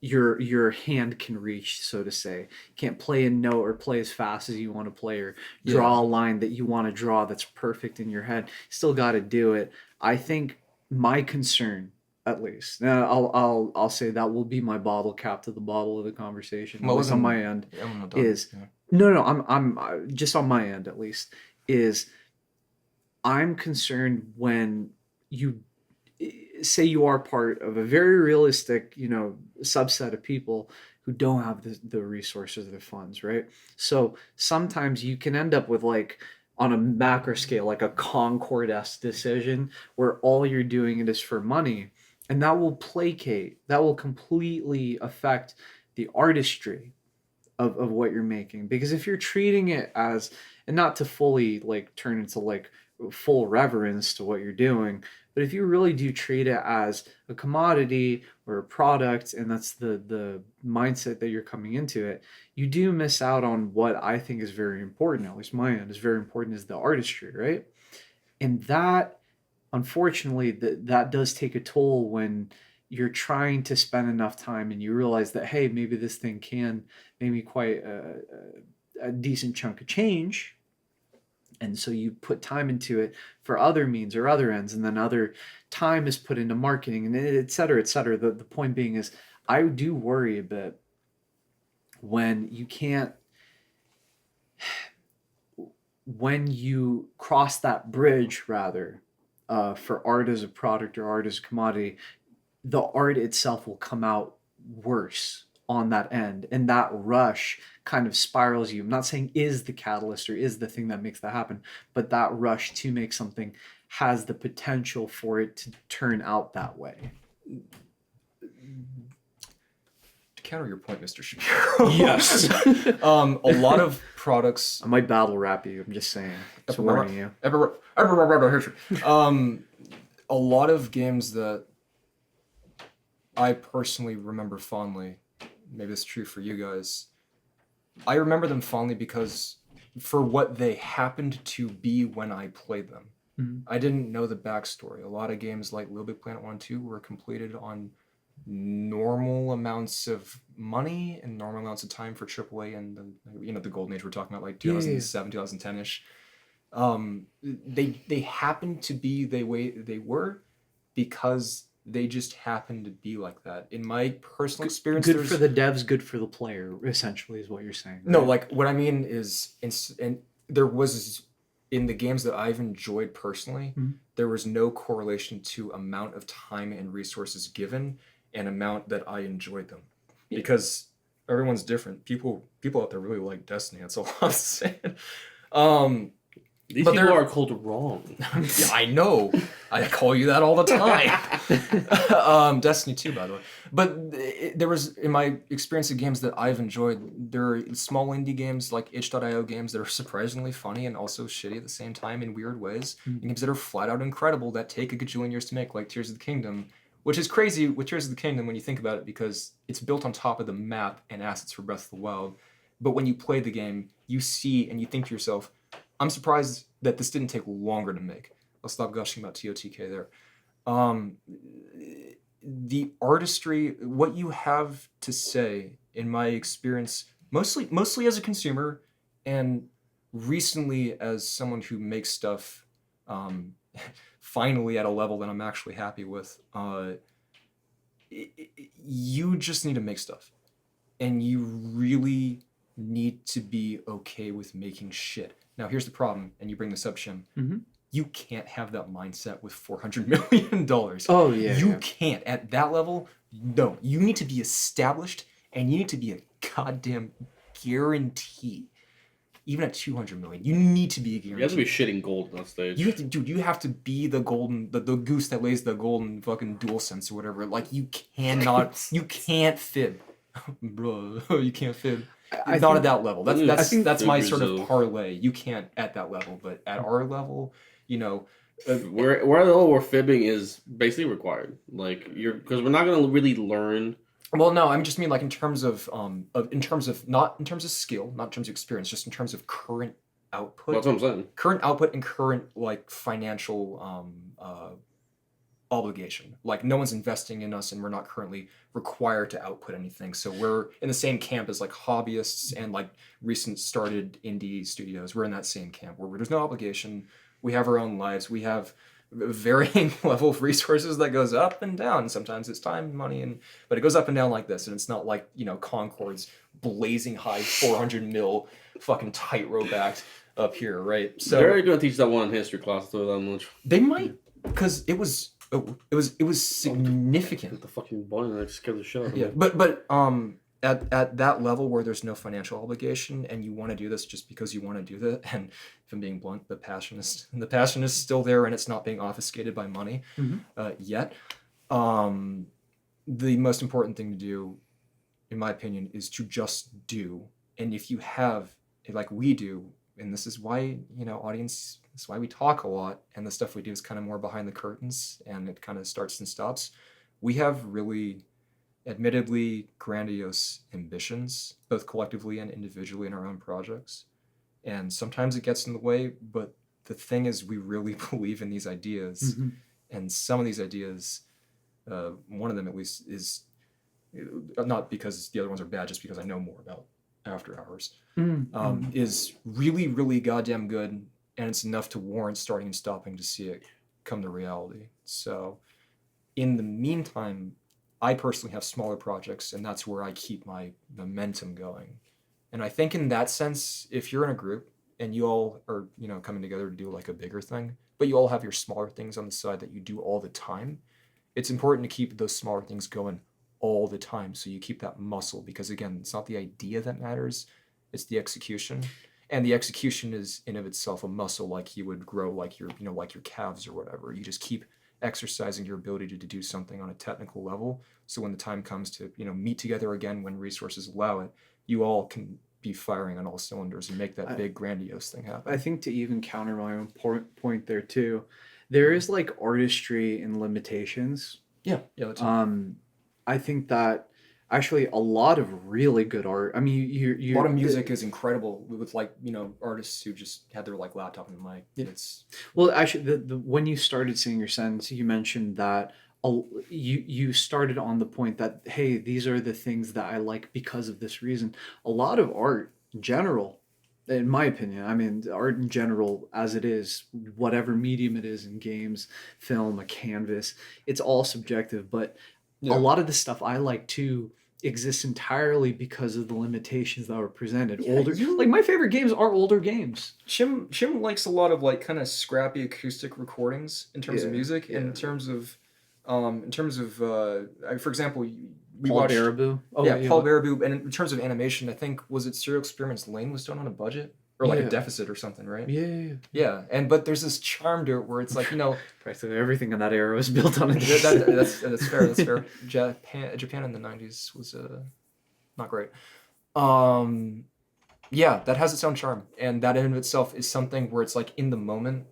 your hand can reach, so to say. You can't play a note or play as fast as you want to play or draw a line that you want to draw that's perfect in your head. Still got to do it. I think my concern, at least, I'll say that will be my bottle cap to the bottle of the conversation. At least on my end, I'm just on my end at least is I'm concerned when you say you are part of a very realistic, subset of people who don't have the resources or the funds, right? So sometimes you can end up with like on a macro scale, like a Concord-esque decision where all you're doing it is for money, and that will completely affect the artistry of what you're making. Because if you're treating it as, and not to fully like turn into like full reverence to what you're doing, but if you really do treat it as a commodity or a product, and that's the mindset that you're coming into it, you do miss out on what I think is very important, at least my end is very important, is the artistry, right? And that, unfortunately, that does take a toll when you're trying to spend enough time and you realize that, hey, maybe this thing can make me quite a decent chunk of change. And so you put time into it for other means or other ends, and then other time is put into marketing and et cetera, et cetera. The point being is I do worry a bit when you cross that bridge, rather, for art as a product or art as a commodity, the art itself will come out worse on that end, and that rush kind of spirals you. I'm not saying is the catalyst or is the thing that makes that happen, but that rush to make something has the potential for it to turn out that way. To counter your point, Mr. Shapiro. Yes. A lot of products. I might battle rap you. I'm just saying. Just warning you. A lot of games that I personally remember fondly, maybe it's true for you guys, I remember them fondly because for what they happened to be when I played them. Mm-hmm. I didn't know the backstory. A lot of games like Little Big Planet 1 and 2 were completed on normal amounts of money and normal amounts of time for AAA and the golden age we're talking about, like 2007, 2010-ish. They happened to be the way they were because They just happen to be like that. In my personal experience, Good for the devs, good for the player, essentially, is what you're saying. no, right? like what I mean is, and there was in the games that I've enjoyed personally, Mhm. there was no correlation to amount of time and resources given and amount that I enjoyed them, Yeah. because everyone's different. People out there really like Destiny. That's all I'm saying. Um, These But people they're- are called wrong. yeah, I know. I call you that all the time. Destiny 2, by the way. But there was, in my experience of games that I've enjoyed, there are small indie games like itch.io games that are surprisingly funny and also shitty at the same time in weird ways. Mhm. And games that are flat out incredible that take a gajillion years to make, like Tears of the Kingdom. Which is crazy with Tears of the Kingdom when you think about it, because it's built on top of the map and assets for Breath of the Wild. But when you play the game, you see and you think to yourself, I'm surprised that this didn't take longer to make. I'll stop gushing about TOTK there. The artistry, what you have to say, in my experience, mostly as a consumer, and recently as someone who makes stuff, finally at a level that I'm actually happy with. You just need to make stuff, and you really need to be okay with making shit. Now, here's the problem, and you bring this up, Shim. Mhm. You can't have that mindset with $400 million. Oh yeah. You yeah. can't. At that level, no. You need to be established, and you need to be a goddamn guarantee. Even at 200 million, you need to be a You have to guarantee. be shitting gold on that stage. You have to, dude. You have to be the goose that lays the golden fucking DualSense or whatever. Like, you cannot, you can't fib, bro. You can't fib. I Not think- at that level. I think That's my fibbers sort of are- parlay. You can't at that level, but at our level, you know, Where at the level where fibbing is basically required, like because we're not gonna really learn. well, no, I just mean like in terms of not in terms of skill, not in terms of experience, just in terms of current output. That's what I'm saying. Current output and current like financial obligation. Like, no one's investing in us, and we're not currently required to output anything. So we're in the same camp as like hobbyists and like recent started indie studios. We're in that same camp where there's no obligation. We have our own lives. We have a varying level of resources that goes up and down. Sometimes it's time, money, but it goes up and down like this. And it's not like, you know, Concord's blazing high 400 mil fucking tightrope act up here, right? So They're gonna teach that one in history class though that much. they might, because it was significant. Hit the fucking button and I just scared the shit out of Yeah, me. but at that level where there's no financial obligation and you want to do this just because you want to do that, and if I'm being blunt, the passion is still there, and it's not being obfuscated by money Mhm. yet. The most important thing to do, in my opinion, is to just do. And if you have, like we do, and this is why, you know, audience, that's why we talk a lot, and the stuff we do is kind of more behind the curtains, and it kind of starts and stops. We have really, admittedly, grandiose ambitions, both collectively and individually in our own projects. And sometimes it gets in the way, but the thing is, we really believe in these ideas. Mhm. And some of these ideas, one of them at least, is not because the other ones are bad, just because I know more about After Hours, Mhm. is really, really goddamn good, and it's enough to warrant starting and stopping to see it come to reality. So, in the meantime, I personally have smaller projects, and that's where I keep my momentum going. And I think in that sense, if you're in a group and you all are, you know, coming together to do like a bigger thing, but you all have your smaller things on the side that you do all the time, it's important to keep those smaller things going all the time, so you keep that muscle, because again, it's not the idea that matters, it's the execution. And the execution is in of itself a muscle, like you would grow like your, you know, like your calves or whatever. You just keep exercising your ability to do something on a technical level, so when the time comes to, you know, meet together again when resources allow it, you all can be firing on all cylinders and make that big grandiose thing happen. I think to even counter my own point there too, there is like artistry and limitations. Yeah, that's I think that actually a lot of really good art. I mean, you a lot of music is incredible with like, you know, artists who just had their like laptop and the mic. Yeah. It's Well, actually, the when you started singing your sentence, you mentioned that you started on the point that, hey, these are the things that I like because of this reason. A lot of art in general in my opinion. I mean, art in general, as it is, whatever medium it is in games, film, a canvas, it's all subjective. But a Yeah. lot of the stuff I like too exists entirely because of the limitations that were presented. Yeah, Like my favorite games are older games. Shim likes a lot of like kind of scrappy acoustic recordings in terms of Yeah, music, and yeah. in terms of for example, we Paul watched Baraboo. Oh, yeah, yeah, Paul Baraboo, and in terms of animation, I think was it Serial Experiments Lane was done on a budget or like a Yeah. deficit or something, right? Yeah. Yeah, and but there's this charm to it where it's like Practically everything in that era was built on a that's fair. That's fair. Japan in the '90s was not great. Yeah, that has its own charm, and that in of itself is something where it's like in the moment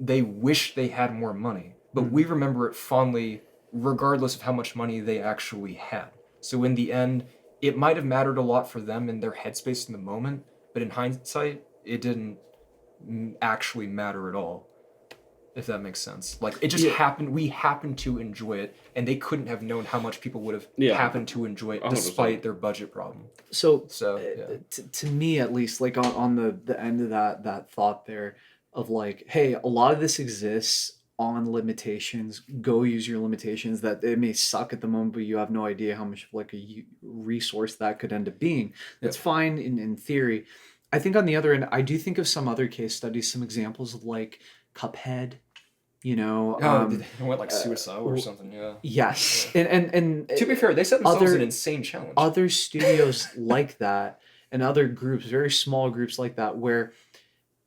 they wish they had more money, but we remember it fondly regardless of how much money they actually had. So in the end, it might have mattered a lot for them in their headspace in the moment, but in hindsight, it didn't actually matter at all. If that makes sense. Like, it just happened, we happened to enjoy it, and they couldn't have known how much people would have happened to enjoy it 100%. despite their budget problem. So, yeah. to me at least, like on the end of that thought there of like, hey, a lot of this exists on limitations. Go use your limitations. That it may suck at the moment, but you have no idea how much of like a resource that could end up being. That's fine in theory. I think on the other end, I do think of some other case studies, some examples of like Cuphead. You know, It went like suicidal or something, yeah. Yes, and to be fair, they set themselves an insane challenge. Other studios like that, and other groups, very small groups like that, where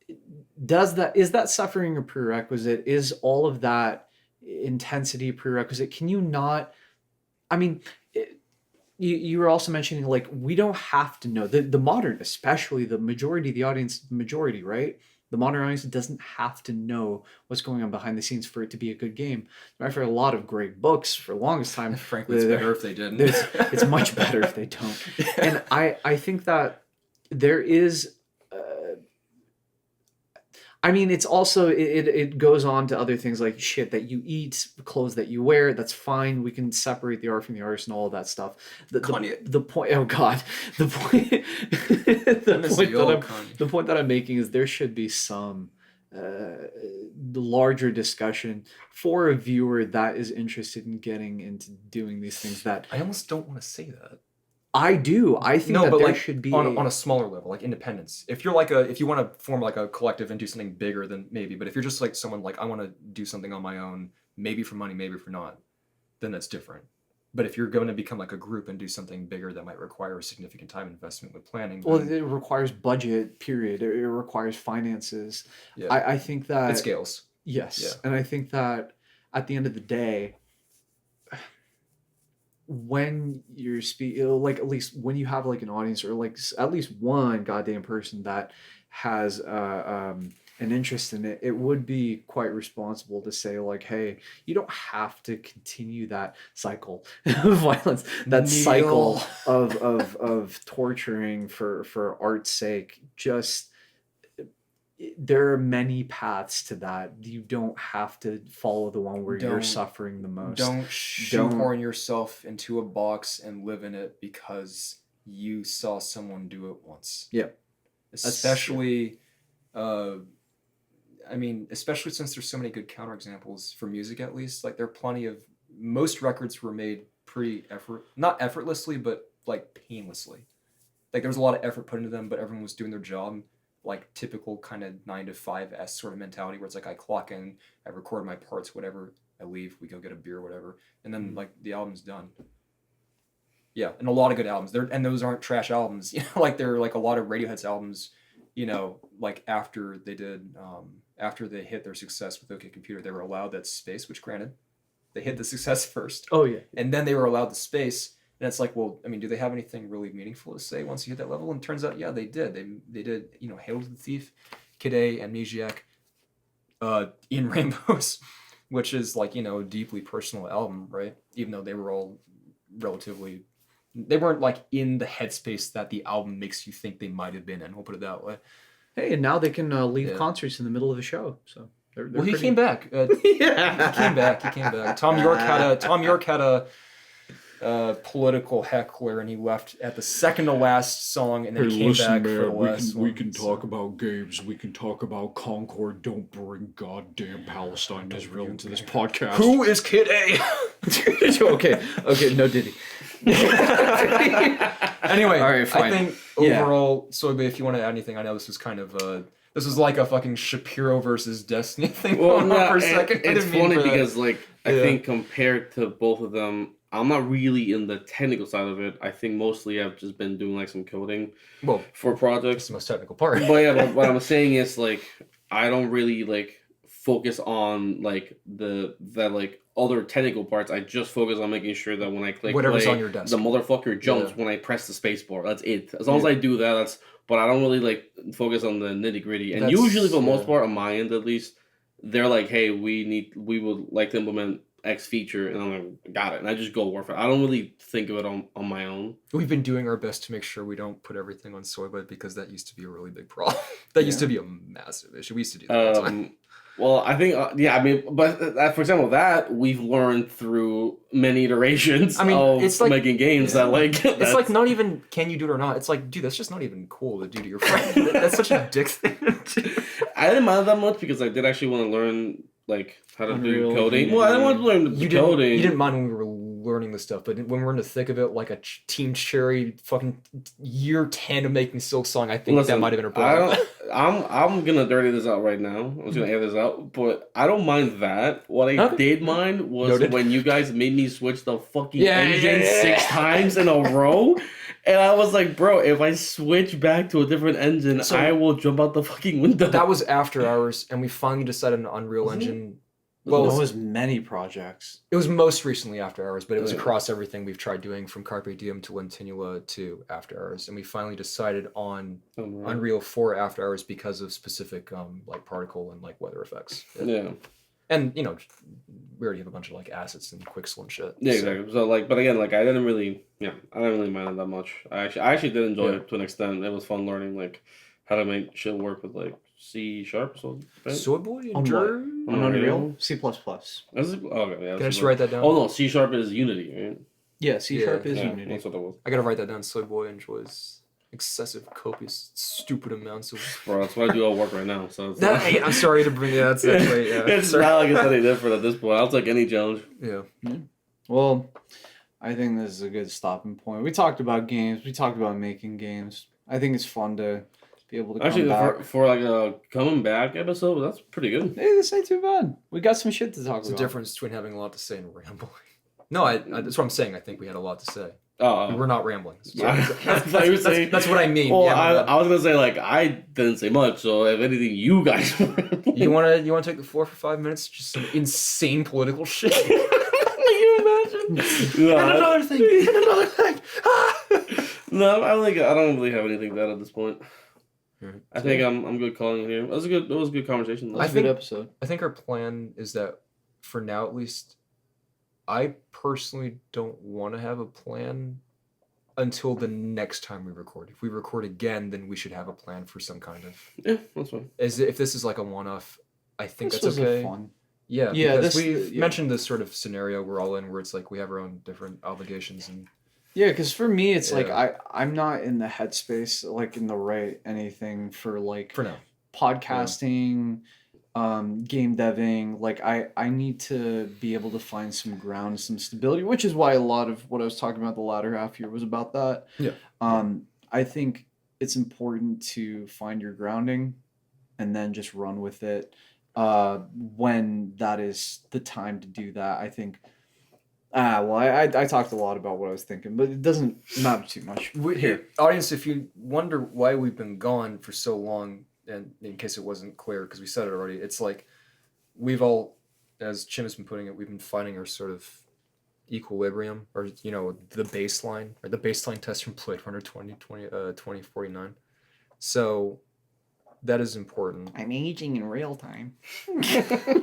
is that suffering a prerequisite? Is all of that intensity a prerequisite? Can you not? I mean, you were also mentioning like we don't have to know the modern, especially the majority of the audience, right? The modern audience doesn't have to know what's going on behind the scenes for it to be a good game. For a lot of great books, for the longest time, frankly, it's better if they didn't. It's much better if they don't. And I think that there is. I mean, it's also it goes on to other things like shit that you eat, clothes that you wear. That's fine. We can separate the art from the artist and all of that stuff. The point. Oh God, the point. The point that I'm making is there should be some larger discussion for a viewer that is interested in getting into doing these things. That I almost don't want to say that. I do. I think that there should be on a smaller level, like independence. If you're if you want to form like a collective and do something bigger, then maybe. But if you're just like someone like I want to do something on my own, maybe for money, maybe for not, then that's different. But if you're going to become like a group and do something bigger that might require a significant time investment with planning, well, it requires budget. Period. It requires finances. Yeah. I think that it scales. Yes, yeah. And I think that at the end of the day, when you're speaking, like at least when you have like an audience or like at least one goddamn person that has an interest in it, it would be quite responsible to say like, hey, you don't have to continue that cycle of violence, that cycle of torturing for art's sake. Just there are many paths to that. You don't have to follow the one where you're suffering the most. Don't shoehorn yourself into a box and live in it because you saw someone do it once. Yeah. Especially, especially since there's so many good counterexamples for music, at least. Like, there are plenty of... Most records were made not effortlessly, but, like, painlessly. Like, there was a lot of effort put into them, but everyone was doing their job. Like typical kind of 9 to 5 sort of mentality where it's like I clock in, I record my parts, whatever, I leave, we go get a beer, whatever, and then like the album's done. Yeah, and a lot of good albums. And those aren't trash albums. You know, like there are like a lot of Radiohead's albums, you know, like after they hit their success with OK Computer, they were allowed that space, which granted, they hit the success first. Oh yeah. And then they were allowed the space. And it's like, well, I mean, do they have anything really meaningful to say once you hit that level? And it turns out, yeah, they did. They did, you know, Hail to the Thief, Kid A, Amnesiac, In Rainbows, which is like, you know, a deeply personal album, right? Even though they were all they weren't like in the headspace that the album makes you think they might have been in. We'll put it that way. Hey, and now they can leave concerts in the middle of the show. So he came back. He came back. Tom York had political heckler, and he left at the second to last song, and then came back for the last one. We can talk about games. We can talk about Concord. Don't bring goddamn Palestine, Israel into this podcast. Who is Kid A? okay, no Diddy. Anyway, All right, fine. I think overall, Soyboy, if you want to add anything, I know this was kind of this was like a fucking Shapiro versus Destiny thing going on for a second. It's funny because I think compared to both of them, I'm not really in the technical side of it. I think mostly I've just been doing like some coding for projects. That's the most technical part. But yeah, but what I'm saying is like I don't really like focus on like the other technical parts. I just focus on making sure that when I click whatever's play, on your desk, the motherfucker jumps when I press the space bar. That's it. As long as I do that, that's. But I don't really like focus on the nitty gritty. And usually, for the most part, on my end at least, they're like, "Hey, we would like to implement X feature," and I'm like, "Got it," and I just go work for it. I don't really think of it on my own. We've been doing our best to make sure we don't put everything on Soyboy because that used to be a really big problem. That used to be a massive issue. We used to do that all the time. Well, I think, but for example, that we've learned through many iterations of it's like, making games that like... It's like not even, can you do it or not? It's like, dude, that's just not even cool to do to your friend. That's such a dick thing to do. I didn't mind that much because I did actually want to learn, like, how to do coding. Yeah. Well, I didn't want to learn coding. You didn't mind when we were learning this stuff, but when we're in the thick of it, like a Team Cherry fucking year 10 of making Silk Song, I think that might have been a problem. I'm gonna dirty this out right now. I'm just gonna air this out, but I don't mind that. What I did mind was when you guys made me switch the fucking engine 6 times in a row, and I was like, bro, if I switch back to a different engine, I will jump out the fucking window. That was after hours, and we finally decided on Unreal Engine. Well, it was many projects. It was most recently After Hours, but it was across everything we've tried doing from Carpe Diem to Lentinula to After Hours, and we finally decided on Unreal for After Hours because of specific like particle and like weather effects. Yeah. And we already have a bunch of like assets and Quixel and shit. Yeah, exactly. So like, but again, like I didn't really mind it that much. I actually did enjoy it to an extent. It was fun learning like how to make shit work with like C#. So right? Soyboy On what? On Unreal? C++. Okay, yeah. Can I just write that down? Oh no, C# is Unity, right? Yeah, C# is Unity. That's what it was. I gotta write that down. Soyboy enjoys excessive, copious, stupid amounts of. Bro, that's what I do all work right now. So it's I'm sorry to bring it. That's great. Yeah, it's not like it's any different at this point. I'll take any challenge. Yeah. Well, I think this is a good stopping point. We talked about games. We talked about making games. I think it's fun to be able to come back. For like a coming back episode, that's pretty good. Hey, this ain't too bad. We got some shit to talk about. There's a difference between having a lot to say and rambling. No, that's what I'm saying. I think we had a lot to say. Oh, We're not rambling. That's what I mean. Well, yeah, I was gonna say like I didn't say much, so if anything, you guys. You wanna take the floor for 5 minutes? Just some insane political shit. Can you imagine? No, and another thing. No, I don't really have anything to add at this point. I think I'm good calling it here. It was a good conversation. That was a good episode. I think our plan is that for now at least, I personally don't want to have a plan until the next time we record. If we record again, then we should have a plan for some kind of. Yeah, that's fine. If this is like a one-off, I think This that's was okay. fun. Yeah, Yeah, because this- we mentioned this sort of scenario we're all in, where it's like we have our own different obligations and. Yeah, because for me, it's like Yeah. I'm not in the headspace, like in the right anything for like For now. podcasting, game deving. Like I need to be able to find some ground, some stability, which is why a lot of what I was talking about the latter half here was about that. Yeah. I think it's important to find your grounding, and then just run with it. When that is the time to do that, I think. I talked a lot about what I was thinking, but it doesn't matter too much. Here, audience, if you wonder why we've been gone for so long, and in case it wasn't clear, because we said it already, it's like we've all, as Chim has been putting it, we've been finding our sort of equilibrium, or the baseline test from Blade Runner 2049. So that is important. I'm aging in real time.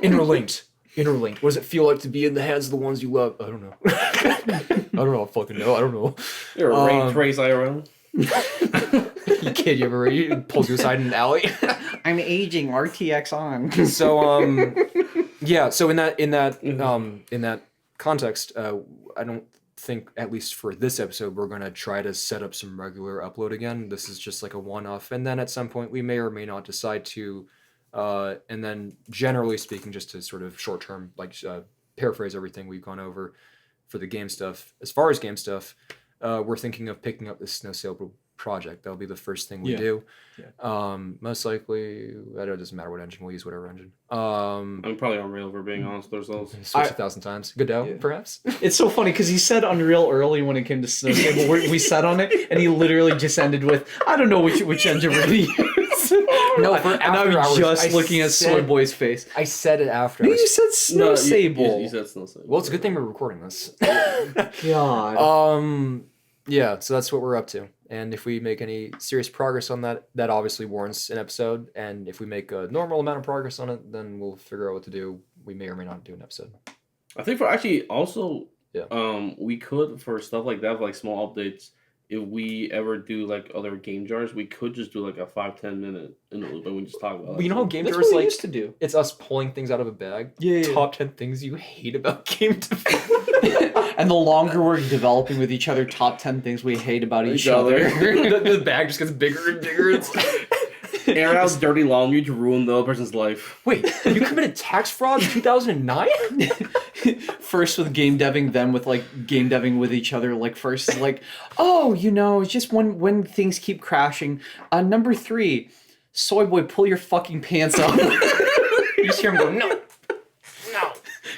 Interlinked. What does it feel like to be in the hands of the ones you love? I don't know. I don't know. You're a ray trace IRL. You kid, you ever pulls you aside in an alley? I'm aging. RTX on. So yeah. So in that context, I don't think, at least for this episode, we're going to try to set up some regular upload again. This is just like a one-off. And then at some point, we may or may not decide to, and then generally speaking, just to sort of short-term, like paraphrase everything we've gone over for the game stuff. As far as game stuff, we're thinking of picking up this Snow Sail project. That'll be the first thing we do. Yeah. Most likely, it doesn't matter what engine we'll use, whatever engine. I'm probably Unreal, if we're being honest with ourselves. Switch 1,000 times. Godot, Yeah. perhaps. It's so funny because he said Unreal early when it came to Snow Sail, but we sat on it, and he literally just ended with, "I don't know which engine we're gonna use." No, for and I'm after hours, just I looking at said- Soy Boy's face. I said it after. You said Snow No, Sable. you said Snow Sable. Well, it's a good thing we're recording this. God. Yeah, so that's what we're up to. And if we make any serious progress on that, that obviously warrants an episode. And if we make a normal amount of progress on it, then we'll figure out what to do. We may or may not do an episode. I think for actually also, Yeah. we could for stuff like that, like small updates. If we ever do like other game jars, we could just do like a 5-10 minute in the loop, and we just talk about. Well, you know how game That's jars what we like used to do. it's us pulling things out of a bag. Yeah. Top 10 things you hate about game development. And the longer we're developing with each other, top 10 things we hate about each other. the bag just gets bigger and bigger. It's Air out dirty laundry to ruin the other person's life. Wait, you committed tax fraud in 2009? First with game deving, then with like game deving with each other. Like first is like, oh, it's just when things keep crashing. Number 3, Soy Boy, pull your fucking pants up. You just hear him go, no.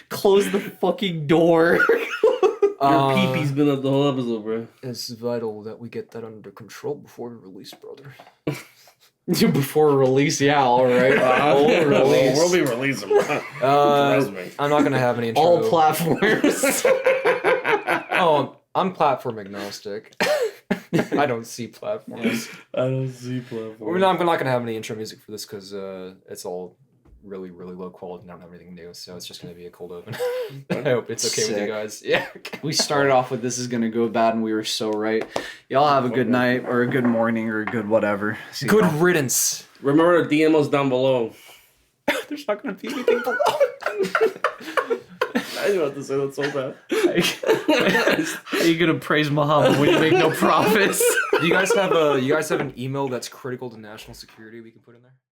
Close the fucking door. Your pee-pee's been up the whole episode, bro. It's vital that we get that under control before we release, brother. Before release, yeah, all right. We'll be releasing, bro. Trust me. I'm not gonna have any intro. All platforms. Oh, I'm platform agnostic. I don't see platforms. I don't see platform. I'm not gonna have any intro music for this because it's all really, really low quality and I don't have anything new, so it's just gonna be a cold open. I hope it's okay with you Sick. guys. Yeah. We started off with this is gonna go bad, and we were so right. Y'all have a good night, or a good morning, or a good whatever. See Good y'all. riddance. Remember to DM us down below. There's not gonna be anything below. I was about to say that so bad. How you gonna praise Muhammad when you make no profits? Do you guys have an email that's critical to national security we can put in there?